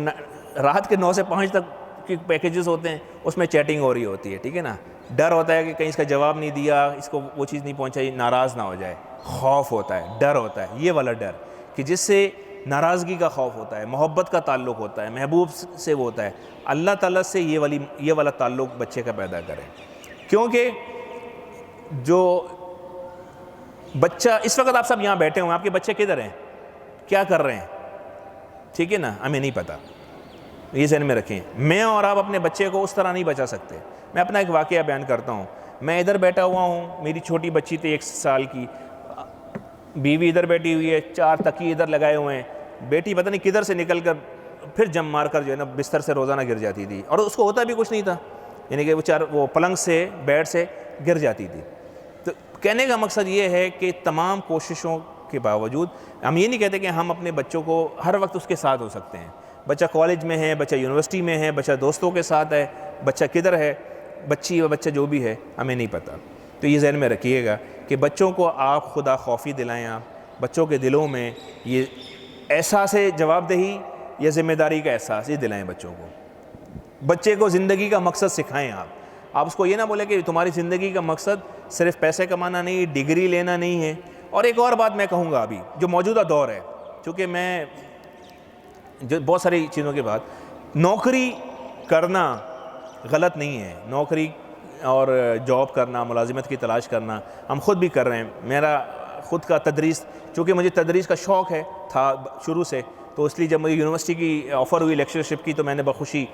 رات کے 9 سے 5 تک کے پیکیجز ہوتے ہیں، اس میں چیٹنگ ہو رہی ہوتی ہے، ٹھیک ہے نا۔ ڈر ہوتا ہے کہ کہیں اس کا جواب نہیں دیا، اس کو وہ چیز نہیں پہنچائی، ناراض نہ ہو جائے۔ خوف ہوتا ہے، ڈر ہوتا ہے، یہ والا ڈر کہ جس سے ناراضگی کا خوف ہوتا ہے، محبت کا تعلق ہوتا ہے، محبوب سے وہ ہوتا ہے۔ اللہ تعالیٰ سے یہ والا تعلق بچے کا پیدا کریں، کیونکہ جو بچہ اس وقت آپ سب یہاں بیٹھے ہوئے ہیں، آپ کے بچے کدھر ہیں، کیا کر رہے ہیں، ٹھیک ہے نا، ہمیں نہیں پتہ، یہ ذہن میں رکھیں۔ میں اور آپ اپنے بچے کو اس طرح نہیں بچا سکتے۔ میں اپنا ایک واقعہ بیان کرتا ہوں۔ میں ادھر بیٹھا ہوا ہوں، میری چھوٹی بچی تھی 1 سال کی، بیوی ادھر بیٹھی ہوئی ہے، 4 تکیے ادھر لگائے ہوئے ہیں، بیٹی پتہ نہیں کدھر سے نکل کر پھر جم مار کر جو ہے نا بستر سے روزانہ گر جاتی تھی، اور اس کو ہوتا بھی کچھ نہیں تھا، یعنی کہ وہ پلنگ سے، بیڈ سے گر جاتی تھی۔ تو کہنے کا مقصد یہ ہے کہ تمام کوششوں کے باوجود ہم یہ نہیں کہتے کہ ہم اپنے بچوں کو ہر وقت اس کے ساتھ ہو سکتے ہیں۔ بچہ کالج میں ہے، بچہ یونیورسٹی میں ہے، بچہ دوستوں کے ساتھ ہے، بچہ کدھر ہے، بچی و بچہ جو بھی ہے، ہمیں نہیں پتہ۔ تو یہ ذہن میں رکھیے گا کہ بچوں کو آپ خدا خوفی دلائیں، آپ بچوں کے دلوں میں یہ احساس جواب دہی یا ذمہ داری کا احساس یہ دلائیں بچوں کو۔ بچے کو زندگی کا مقصد سکھائیں آپ اس کو یہ نہ بولیں کہ تمہاری زندگی کا مقصد صرف پیسے کمانا نہیں، ڈگری لینا نہیں ہے۔ اور ایک اور بات میں کہوں گا ابھی جو موجودہ دور ہے، چونکہ میں جو بہت ساری چیزوں کے بعد، نوکری کرنا غلط نہیں ہے، نوکری اور جاب کرنا، ملازمت کی تلاش کرنا ہم خود بھی کر رہے ہیں۔ میرا خود کا تدریس، چونکہ مجھے تدریس کا شوق تھا شروع سے، تو اس لیے جب مجھے یونیورسٹی کی آفر ہوئی لیکچرشپ کی تو میں نے بخوشی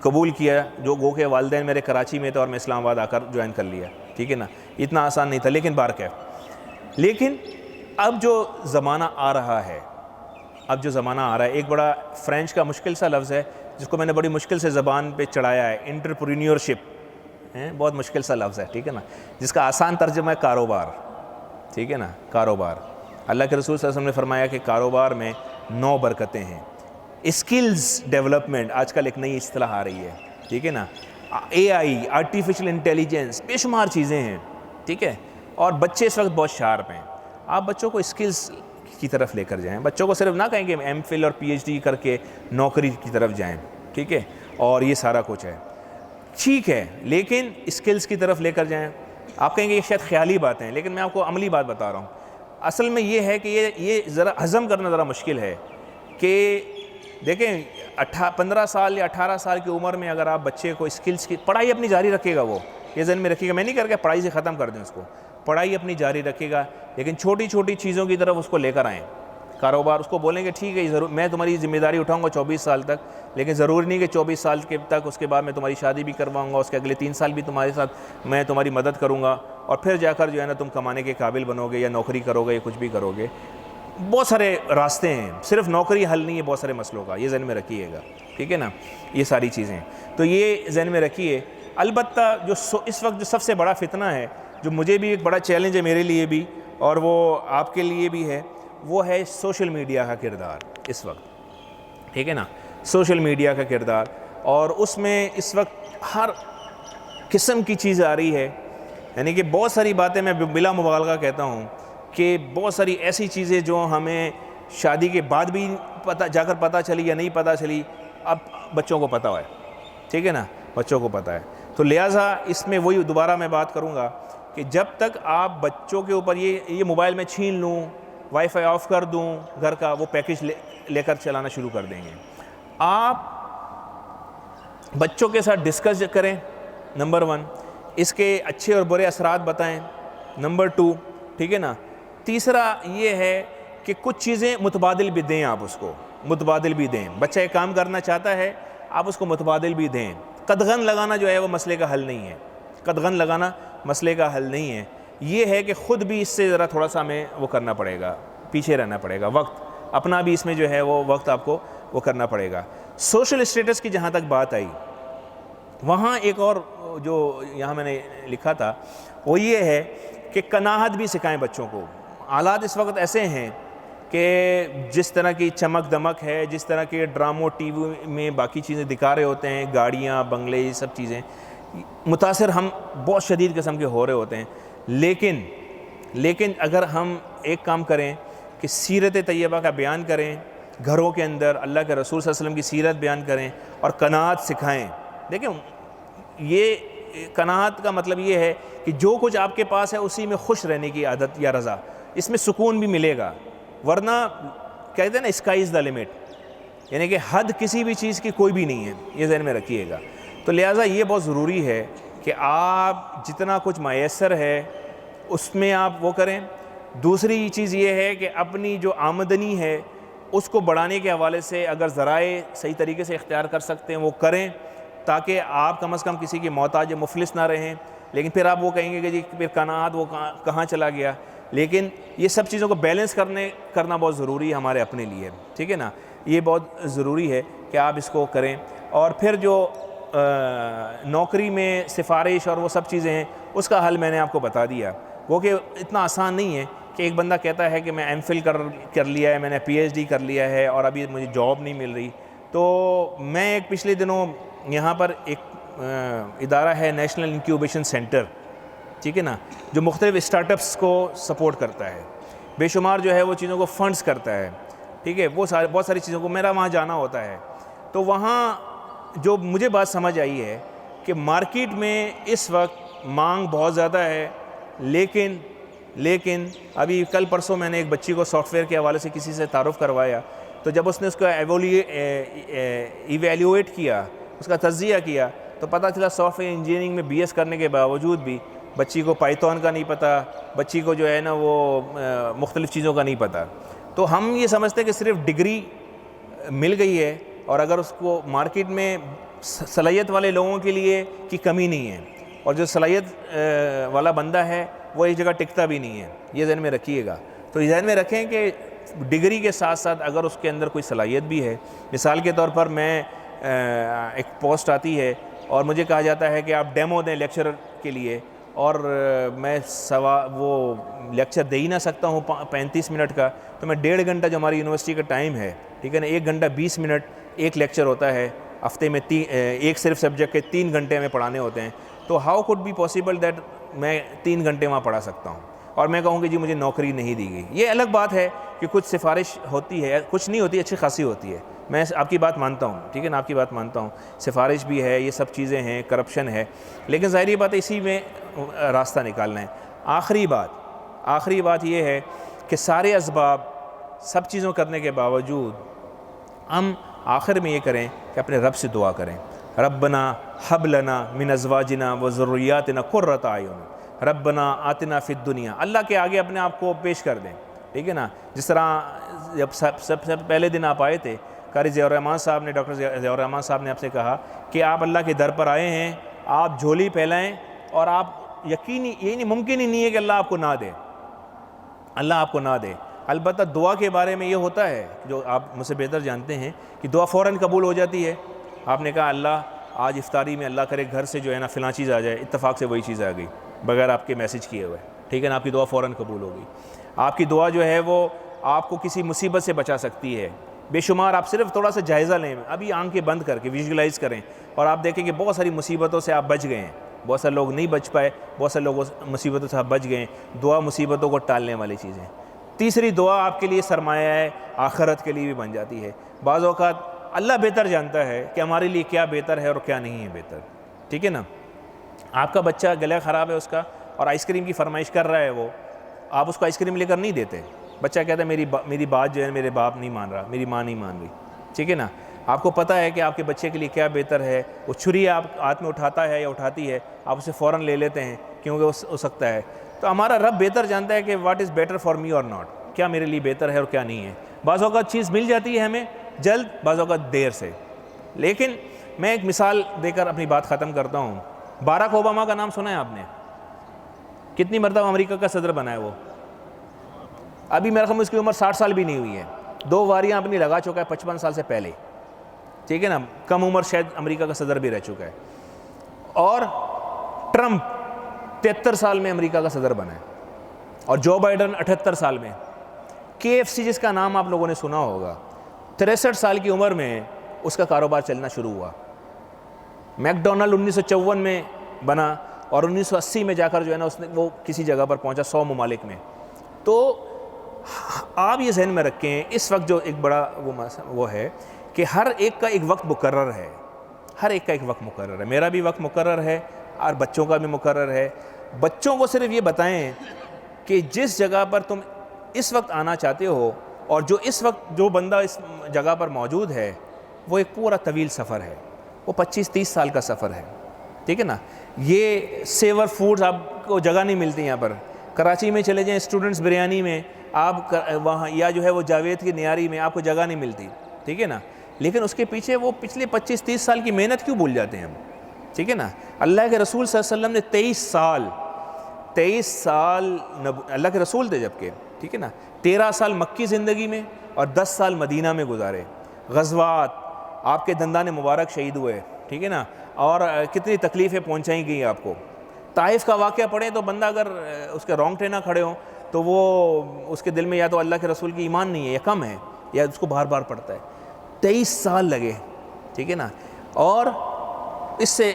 قبول کیا، جو گو کے والدین میرے کراچی میں تھے اور میں اسلام آباد آ کر جوائن کر لیا، ٹھیک ہے نا۔ اتنا آسان نہیں تھا، لیکن لیکن اب جو زمانہ آ رہا ہے، ایک بڑا فرینچ کا مشکل سا لفظ ہے جس کو میں نے بڑی مشکل سے زبان پہ چڑھایا ہے، انٹرپرینیورشپ، بہت مشکل سا لفظ ہے، ٹھیک ہے نا، جس کا آسان ترجمہ ہے کاروبار، ٹھیک ہے نا، کاروبار۔ اللہ کے رسول صلی اللہ علیہ وسلم نے فرمایا کہ کاروبار میں 9 برکتیں ہیں۔ اسکلز ڈیولپمنٹ آج کل ایک نئی اصطلاح آ رہی ہے، ٹھیک ہے نا، AI، آرٹیفیشل انٹیلیجنس، بے شمار چیزیں ہیں، ٹھیک ہے، اور بچے اس وقت بہت شارپ ہیں۔ آپ بچوں کو اسکلز کی طرف لے کر جائیں، بچوں کو صرف نہ کہیں کہ MPhil اور PhD کر کے نوکری کی طرف جائیں، ٹھیک ہے، اور یہ سارا کچھ ہے، ٹھیک ہے، لیکن اسکلز کی طرف لے کر جائیں۔ آپ کہیں گے یہ شاید خیالی باتیں ہیں، لیکن میں آپ کو عملی بات بتا رہا ہوں۔ اصل میں یہ ہے کہ یہ ذرا ہضم کرنا ذرا مشکل ہے کہ دیکھیں 15 سال یا 18 سال کی عمر میں اگر آپ بچے کو اسکلز کی پڑھائی اپنی جاری رکھے گا، وہ یہ ذہن میں رکھیے گا. میں نہیں کر کے پڑھائی سے ختم کر دیں اس کو, پڑھائی اپنی جاری رکھے گا, لیکن چھوٹی چھوٹی چیزوں کی طرف اس کو لے کر آئیں. کاروبار اس کو بولیں کہ ٹھیک ہے ضرور میں تمہاری ذمہ داری اٹھاؤں گا 24 سال تک, لیکن ضروری نہیں کہ 24 سال کے تک اس کے بعد میں تمہاری شادی بھی کرواؤں گا, اس کے اگلے 3 سال بھی تمہارے ساتھ میں تمہاری مدد کروں گا, اور پھر جا کر جو ہے نا تم کمانے کے قابل بنو گے یا نوکری کرو گے یا کچھ بھی کرو گے. بہت سارے راستے ہیں, صرف نوکری حل نہیں ہے بہت سارے مسئلوں کا, یہ ذہن میں رکھیے گا, ٹھیک ہے نا. یہ ساری چیزیں تو یہ ذہن میں رکھیے. البتہ جو اس وقت جو سب سے بڑا فتنہ ہے, جو مجھے بھی ایک بڑا چیلنج ہے میرے لیے بھی اور وہ آپ کے لیے بھی ہے, وہ ہے سوشل میڈیا کا کردار اس وقت, ٹھیک ہے نا. سوشل میڈیا کا کردار, اور اس میں اس وقت ہر قسم کی چیز آ رہی ہے. یعنی کہ بہت ساری باتیں میں بلا مبالغہ کہتا ہوں کہ بہت ساری ایسی چیزیں جو ہمیں شادی کے بعد بھی جا کر پتہ چلی یا نہیں پتہ چلی, اب بچوں کو پتہ ہے, ٹھیک ہے نا, بچوں کو پتہ ہے. تو لہٰذا اس میں وہی دوبارہ میں بات کروں گا کہ جب تک آپ بچوں کے اوپر یہ موبائل میں چھین لوں, وائی فائی آف کر دوں گھر کا, وہ پیکج لے کر چلانا شروع کر دیں گے. آپ بچوں کے ساتھ ڈسکس کریں, نمبر 1, اس کے اچھے اور برے اثرات بتائیں, نمبر 2, ٹھیک ہے نا. تیسرا یہ ہے کہ کچھ چیزیں متبادل بھی دیں, آپ اس کو متبادل بھی دیں. بچہ ایک کام کرنا چاہتا ہے, آپ اس کو متبادل بھی دیں. قدغن لگانا جو ہے وہ مسئلے کا حل نہیں ہے, قدغن لگانا مسئلے کا حل نہیں ہے. یہ ہے کہ خود بھی اس سے ذرا تھوڑا سا ہمیں وہ کرنا پڑے گا, پیچھے رہنا پڑے گا, وقت اپنا بھی اس میں جو ہے وہ وقت آپ کو وہ کرنا پڑے گا. سوشل اسٹیٹس کی جہاں تک بات آئی, وہاں ایک اور جو یہاں میں نے لکھا تھا وہ یہ ہے کہ قناعت بھی سکھائیں بچوں کو. حالات اس وقت ایسے ہیں کہ جس طرح کی چمک دمک ہے, جس طرح کے ڈراموں ٹی وی میں باقی چیزیں دکھا رہے ہوتے ہیں, گاڑیاں بنگلے یہ سب چیزیں, متاثر ہم بہت شدید قسم کے ہو رہے ہوتے ہیں. لیکن اگر ہم ایک کام کریں کہ سیرت طیبہ کا بیان کریں, گھروں کے اندر اللہ کے رسول صلی اللہ علیہ وسلم کی سیرت بیان کریں اور قناعت سکھائیں. دیکھیں یہ قناعت کا مطلب یہ ہے کہ جو کچھ آپ کے پاس ہے اسی میں خوش رہنے کی عادت یا رضا, اس میں سکون بھی ملے گا. ورنہ کہتے ہیں نا اسکائی از دا لمٹ, یعنی کہ حد کسی بھی چیز کی کوئی بھی نہیں ہے, یہ ذہن میں رکھیے گا. تو لہٰذا یہ بہت ضروری ہے کہ آپ جتنا کچھ میسر ہے اس میں آپ وہ کریں. دوسری چیز یہ ہے کہ اپنی جو آمدنی ہے اس کو بڑھانے کے حوالے سے اگر ذرائع صحیح طریقے سے اختیار کر سکتے ہیں وہ کریں, تاکہ آپ کم از کم کسی کی محتاج مفلس نہ رہیں. لیکن پھر آپ وہ کہیں گے کہ جی پھر قناعت وہ کہاں چلا گیا. لیکن یہ سب چیزوں کو بیلنس کرنا بہت ضروری ہے ہمارے اپنے لیے, ٹھیک ہے نا. یہ بہت ضروری ہے کہ آپ اس کو کریں. اور پھر جو نوکری میں سفارش اور وہ سب چیزیں ہیں اس کا حل میں نے آپ کو بتا دیا. وہ کہ اتنا آسان نہیں ہے کہ ایک بندہ کہتا ہے کہ میں ایم فل کر لیا ہے, میں نے پی ایچ ڈی کر لیا ہے اور ابھی مجھے جاب نہیں مل رہی. تو میں ایک پچھلے دنوں یہاں پر ایک ادارہ ہے نیشنل انکیوبیشن سینٹر, ٹھیک ہے نا, جو مختلف اسٹارٹ اپس کو سپورٹ کرتا ہے, بے شمار جو ہے وہ چیزوں کو فنڈز کرتا ہے, ٹھیک ہے. وہ بہت ساری چیزوں کو میرا وہاں جانا ہوتا ہے. تو وہاں جو مجھے بات سمجھ آئی ہے کہ مارکیٹ میں اس وقت مانگ بہت زیادہ ہے, لیکن ابھی کل پرسوں میں نے ایک بچی کو سافٹ ویئر کے حوالے سے کسی سے تعارف کروایا, تو جب اس نے اس کو ایویلیویٹ کیا, اس کا تجزیہ کیا, تو پتہ چلا سافٹ ویئر انجینئرنگ میں بی ایس کرنے کے باوجود بھی بچی کو پائتھون کا نہیں پتہ, بچی کو جو ہے نا وہ مختلف چیزوں کا نہیں پتہ. تو ہم یہ سمجھتے ہیں کہ صرف ڈگری مل گئی ہے, اور اگر اس کو مارکیٹ میں صلاحیت والے لوگوں کے لیے کی کمی نہیں ہے, اور جو صلاحیت والا بندہ ہے وہ ایک جگہ ٹکتا بھی نہیں ہے. یہ ذہن میں رکھیے گا. تو یہ ذہن میں رکھیں کہ ڈگری کے ساتھ ساتھ اگر اس کے اندر کوئی صلاحیت بھی ہے, مثال کے طور پر میں ایک پوسٹ آتی ہے اور مجھے کہا جاتا ہے کہ آپ ڈیمو دیں لیکچر کے لیے, اور میں وہ لیکچر دے ہی نہ سکتا ہوں 35 منٹ کا, تو میں 1.5 گھنٹہ جو ہماری یونیورسٹی کا ٹائم ہے, ٹھیک ہے نا, 1 گھنٹہ 20 منٹ ایک لیکچر ہوتا ہے ہفتے میں, ایک صرف سبجیکٹ کے 3 گھنٹے ہمیں پڑھانے ہوتے ہیں. تو how could be possible that میں 3 گھنٹے وہاں پڑھا سکتا ہوں اور میں کہوں کہ جی مجھے نوکری نہیں دی گئی. یہ الگ بات ہے کہ کچھ سفارش ہوتی ہے, کچھ نہیں ہوتی, اچھی خاصی ہوتی ہے. میں آپ کی بات مانتا ہوں, ٹھیک ہے نا, آپ کی بات مانتا ہوں, سفارش بھی ہے, یہ سب چیزیں ہیں, کرپشن ہے, لیکن ظاہری بات ہے اسی میں راستہ نکالنا ہے. آخری بات یہ ہے کہ سارے اسباب سب چیزوں کرنے کے باوجود ہم آخر میں یہ کریں کہ اپنے رب سے دعا کریں. ربنا حب لنا من ازواجنا و ذریاتنا قرۃ اعین، ربنا آتنا فی الدنیا، اللہ کے آگے اپنے آپ کو پیش کر دیں، ٹھیک ہے نا. جس طرح جب سب پہلے دن آپ آئے تھے، قاری ضیاء الرحمن صاحب نے، ڈاکٹر ضیاء الرحمن صاحب نے آپ سے کہا کہ آپ اللہ کے در پر آئے ہیں، آپ جھولی پھیلائیں، اور آپ یقینی یہ ممکن ہی نہیں ہے کہ اللہ آپ کو نہ دے، اللہ آپ کو نہ دے. البتہ دعا کے بارے میں یہ ہوتا ہے، جو آپ مجھ سے بہتر جانتے ہیں، کہ دعا فوراً قبول ہو جاتی ہے. آپ نے کہا اللہ آج افطاری میں اللہ کرے گھر سے جو ہے نا فلاں چیز آ جائے، اتفاق سے وہی چیز آ گئی بغیر آپ کے میسیج کیے ہوئے، ٹھیک ہے نا، آپ کی دعا فوراً قبول ہو گئی. آپ کی دعا جو ہے وہ آپ کو کسی مصیبت سے بچا سکتی ہے. بے شمار آپ صرف تھوڑا سا جائزہ لیں، ابھی آنکھیں بند کر کے ویژولائز کریں، اور آپ دیکھیں کہ بہت ساری مصیبتوں سے آپ بچ گئے ہیں. بہت سارے لوگ نہیں بچ پائے، بہت سارے لوگ مصیبتوں سے آپ بچ گئے ہیں. دعا مصیبتوں کو ٹالنے والی چیز ہے. تیسری دعا آپ کے لیے سرمایہ ہے، آخرت کے لیے بھی بن جاتی ہے. بعض اوقات اللہ بہتر جانتا ہے کہ ہمارے لیے کیا بہتر ہے اور کیا نہیں ہے بہتر، ٹھیک ہے نا. آپ کا بچہ گلا خراب ہے اس کا، اور آئس کریم کی فرمائش کر رہا ہے، وہ آپ اس کو آئس کریم لے کر نہیں دیتے. بچہ کہتا ہے میری بات جو ہے میرے باپ نہیں مان رہا، میری ماں نہیں مان رہی، ٹھیک ہے نا. آپ کو پتہ ہے کہ آپ کے بچے کے لیے کیا بہتر ہے. وہ چھری آپ ہاتھ میں اٹھاتا ہے یا اٹھاتی ہے، آپ اسے فوراً لے لیتے ہیں کیونکہ وہ ہو سکتا ہے. تو ہمارا رب بہتر جانتا ہے کہ what is better for me اور ناٹ، کیا میرے لیے بہتر ہے اور کیا نہیں ہے. بعض اوقات چیز مل جاتی ہے ہمیں جلد، بعض اوقات دیر سے. لیکن میں ایک مثال دے کر اپنی بات ختم کرتا ہوں. باراک اوباما کا نام سنا ہے آپ نے؟ کتنی مرتبہ امریکہ کا صدر بنا ہے وہ؟ ابھی میرے خیال میں اس کی عمر 60 سال بھی نہیں ہوئی ہے. 2 واریاں اپنی لگا چکا ہے 55 سال سے پہلے، ٹھیک ہے نا. کم عمر شاید امریکہ کا صدر بھی رہ چکا ہے. اور ٹرمپ 73 سال میں امریکہ کا صدر بنا ہے، اور جو بائیڈن 78 سال میں. KFC جس کا نام آپ لوگوں نے سنا ہوگا، 63 سال کی عمر میں اس کا کاروبار چلنا شروع ہوا. میک ڈونلڈ 1954 میں بنا، اور 1980 میں جا کر جو ہے نا وہ کسی جگہ پر پہنچا 100 ممالک میں. تو آپ یہ ذہن میں رکھیں، اس وقت جو ایک بڑا وہ ہے کہ ہر ایک کا ایک وقت مقرر ہے، ہر ایک کا ایک وقت مقرر ہے. میرا بھی وقت مقرر ہے اور بچوں کا بھی مقرر ہے. بچوں کو صرف یہ بتائیں کہ جس جگہ پر تم اس وقت آنا چاہتے ہو، اور جو اس وقت جو بندہ اس جگہ پر موجود ہے، وہ ایک پورا طویل سفر ہے، وہ 25-30 سال کا سفر ہے، ٹھیک ہے نا. یہ سیور فوڈز آپ کو جگہ نہیں ملتی یہاں پر. کراچی میں چلے جائیں اسٹوڈنٹس بریانی میں، آپ وہاں، یا جو ہے وہ جاوید کی نیاری میں، آپ کو جگہ نہیں ملتی، ٹھیک ہے نا. لیکن اس کے پیچھے وہ پچھلے 25-30 سال کی محنت کیوں بھول جاتے ہیں ہم، ٹھیک ہے نا. اللہ کے رسول صلی اللہ علیہ وسلم نے 23 سال اللہ کے رسول تھے جبکہ، ٹھیک ہے نا. 13 سال مکی زندگی میں اور 10 سال مدینہ میں گزارے. غزوات، آپ کے دندان مبارک شہید ہوئے، ٹھیک ہے نا، اور کتنی تکلیفیں پہنچائی گئی آپ کو. طائف کا واقعہ پڑھیں تو بندہ اگر اس کے رونگٹے نہ کھڑے ہوں تو وہ اس کے دل میں یا تو اللہ کے رسول کی ایمان نہیں ہے یا کم ہے، یا اس کو بار بار پڑھتا ہے. 23 سال لگے، ٹھیک ہے نا. اور اس سے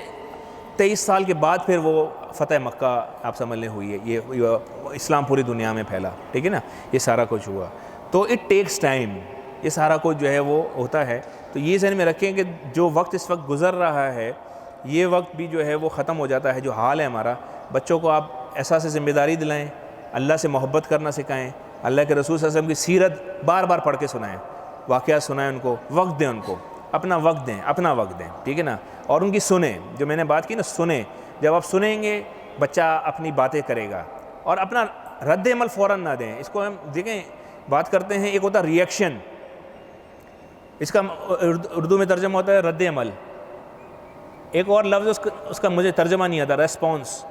23 سال کے بعد پھر وہ فتح مکہ آپ سمجھ لیں ہوئی ہے، یہ اسلام پوری دنیا میں پھیلا، ٹھیک ہے نا. یہ سارا کچھ ہوا. تو اٹ ٹیکس ٹائم، یہ سارا کچھ جو ہے وہ ہوتا ہے. تو یہ ذہن میں رکھیں کہ جو وقت اس وقت گزر رہا ہے، یہ وقت بھی جو ہے وہ ختم ہو جاتا ہے. جو حال ہے ہمارا، بچوں کو آپ احساس ذمہ داری دلائیں، اللہ سے محبت کرنا سکھائیں، اللہ کے رسول صلی اللہ علیہ وسلم کی سیرت بار بار پڑھ کے سنائیں، واقعات سنائیں ان کو، وقت دیں ان کو، اپنا وقت دیں، ٹھیک ہے نا. اور ان کی سنیں، جو میں نے بات کی نا، سنیں. جب آپ سنیں گے بچہ اپنی باتیں کرے گا، اور اپنا رد عمل فوراً نہ دیں. اس کو ہم دیکھیں بات کرتے ہیں، ایک ہوتا ہے ری ایکشن، اس کا اردو میں ترجمہ ہوتا ہے رد عمل. ایک اور لفظ اس کا مجھے ترجمہ نہیں آتا، ریسپانس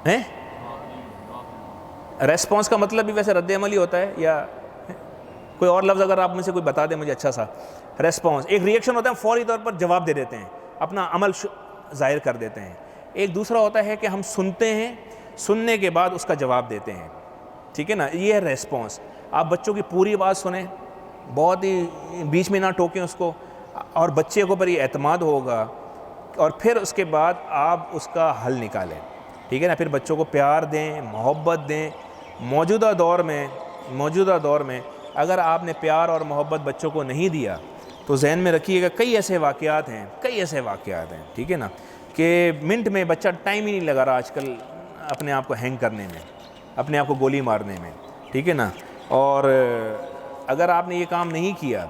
ہے. ریسپانس کا مطلب بھی ویسے رد عمل ہی ہوتا ہے، یا کوئی اور لفظ اگر آپ مجھ سے کوئی بتا دیں مجھے اچھا سا. ریسپانس ایک ری ایکشن ہوتا ہے، فوری طور پر جواب دے دیتے ہیں، اپنا عمل ظاہر کر دیتے ہیں. ایک دوسرا ہوتا ہے کہ ہم سنتے ہیں، سننے کے بعد اس کا جواب دیتے ہیں، ٹھیک ہے نا. یہ ہے ریسپانس. آپ بچوں کی پوری بات سنیں، بہت ہی بیچ میں نہ ٹوکیں اس کو، اور بچے کو پر یہ اعتماد ہوگا، اور پھر اس کے بعد آپ اس کا حل نکالیں، ٹھیک ہے نا. پھر بچوں کو پیار دیں، محبت دیں. موجودہ دور میں اگر آپ نے پیار اور محبت بچوں کو نہیں دیا تو ذہن میں رکھیے گا کئی ایسے واقعات ہیں، ٹھیک ہے نا، کہ منٹ میں بچہ ٹائم ہی نہیں لگا رہا آج کل اپنے آپ کو ہینگ کرنے میں، اپنے آپ کو گولی مارنے میں، ٹھیک ہے نا. اور اگر آپ نے یہ کام نہیں کیا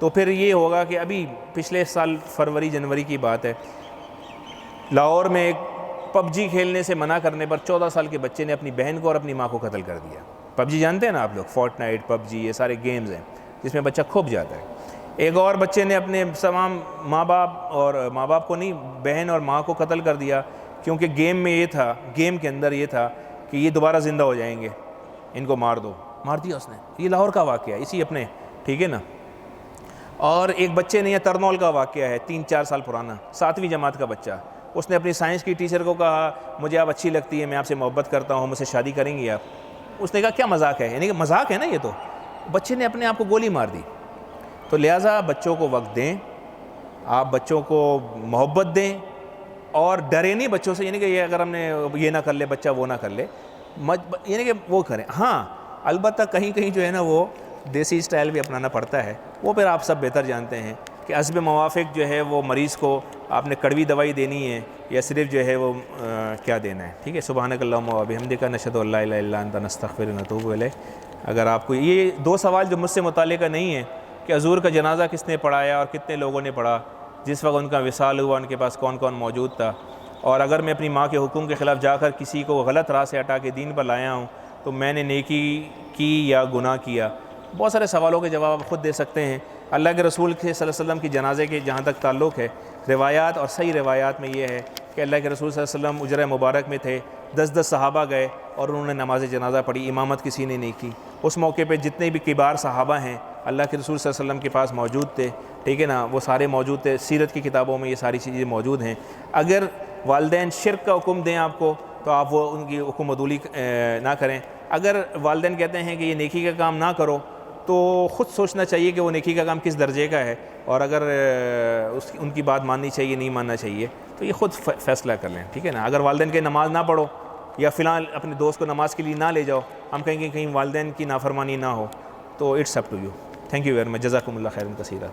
تو پھر یہ ہوگا کہ ابھی پچھلے سال فروری جنوری کی بات ہے، لاہور میں ایک پب جی کھیلنے سے منع کرنے پر 14 سال کے بچے نے اپنی بہن کو اور اپنی ماں کو قتل کر دیا۔ پب جی جانتے ہیں نا آپ لوگ، فورٹ نائٹ، پب جی، یہ سارے گیمز ہیں جس میں بچہ کھوپ جاتا ہے۔ ایک اور بچے نے اپنے تمام ماں باپ کو نہیں، بہن اور ماں کو قتل کر دیا، کیونکہ گیم میں یہ تھا، گیم کے اندر یہ تھا کہ یہ دوبارہ زندہ ہو جائیں گے، ان کو مار دو، مار دیا اس نے۔ یہ لاہور کا واقعہ ہے، اسی اپنے، ٹھیک ہے نا۔ اور ایک بچے نے، یہ ترنول کا واقعہ ہے، 3-4 سال پرانا، 7ویں جماعت کا بچہ، اس نے اپنی سائنس کی ٹیچر کو کہا مجھے آپ اچھی لگتی ہے، میں آپ سے محبت کرتا ہوں، مجھ سے شادی کریں گی آپ؟ اس نے کہا کیا مذاق ہے، یعنی کہ مذاق ہے نا یہ تو۔ بچے نے اپنے آپ کو گولی مار دی۔ تو لہٰذا بچوں کو وقت دیں، آپ بچوں کو محبت دیں، اور ڈرے نہیں بچوں سے، یعنی کہ یہ اگر ہم نے یہ نہ کر لے بچہ وہ نہ کر لے، یعنی کہ وہ کریں۔ ہاں البتہ کہیں کہیں جو ہے نا وہ دیسی اسٹائل بھی اپنانا پڑتا ہے، وہ پھر آپ سب بہتر جانتے ہیں کہ حسب موافق جو ہے وہ مریض کو آپ نے کڑوی دوائی دینی ہے یا صرف جو ہے وہ کیا دینا ہے، ٹھیک ہے۔ سبحانک اللہم و بحمدک، نشہد ان لا الہ الا انت، نستغفرک و نتوب الیک۔ اگر آپ کو یہ 2 سوال جو مجھ سے متعلقہ نہیں ہے کہ حضور کا جنازہ کس نے پڑھایا اور کتنے لوگوں نے پڑھا، جس وقت ان کا وصال ہوا ان کے پاس کون کون موجود تھا، اور اگر میں اپنی ماں کے حکم کے خلاف جا کر کسی کو غلط راہ سے ہٹا کے دین پر لایا ہوں تو میں نے نیکی کی یا گناہ کیا، بہت سارے سوالوں کے جواب آپ خود دے سکتے ہیں۔ اللہ کے رسول کے صلی اللہ علیہ وسلم کی جنازے کے جہاں تک تعلق ہے، روایات اور صحیح روایات میں یہ ہے کہ اللہ کے رسول صلی اللہ علیہ وسلم اجرہ مبارک میں تھے، 10 صحابہ گئے اور انہوں نے نماز جنازہ پڑھی، امامت کسی نے نہیں کی۔ اس موقع پہ جتنے بھی کبار صحابہ ہیں اللہ کے رسول صلی اللہ علیہ وسلم کے پاس موجود تھے، ٹھیک ہے نا، وہ سارے موجود تھے، سیرت کی کتابوں میں یہ ساری چیزیں موجود ہیں۔ اگر والدین شرک کا حکم دیں آپ کو تو آپ وہ ان کی حکم عدولی نہ کریں۔ اگر والدین کہتے ہیں کہ یہ نیکی کا کام نہ کرو تو خود سوچنا چاہیے کہ وہ نیکی کا کام کس درجے کا ہے، اور اگر ان کی بات ماننی چاہیے نہیں ماننا چاہیے تو یہ خود فیصلہ کر لیں، ٹھیک ہے نا۔ اگر والدین کے نماز نہ پڑھو یا فی الحال اپنے دوست کو نماز کے لیے نہ لے جاؤ، ہم کہیں گے کہیں والدین کی نافرمانی نہ ہو، تو it's up to you. Thank you very much, جزاکم اللہ خیرا کثیرا۔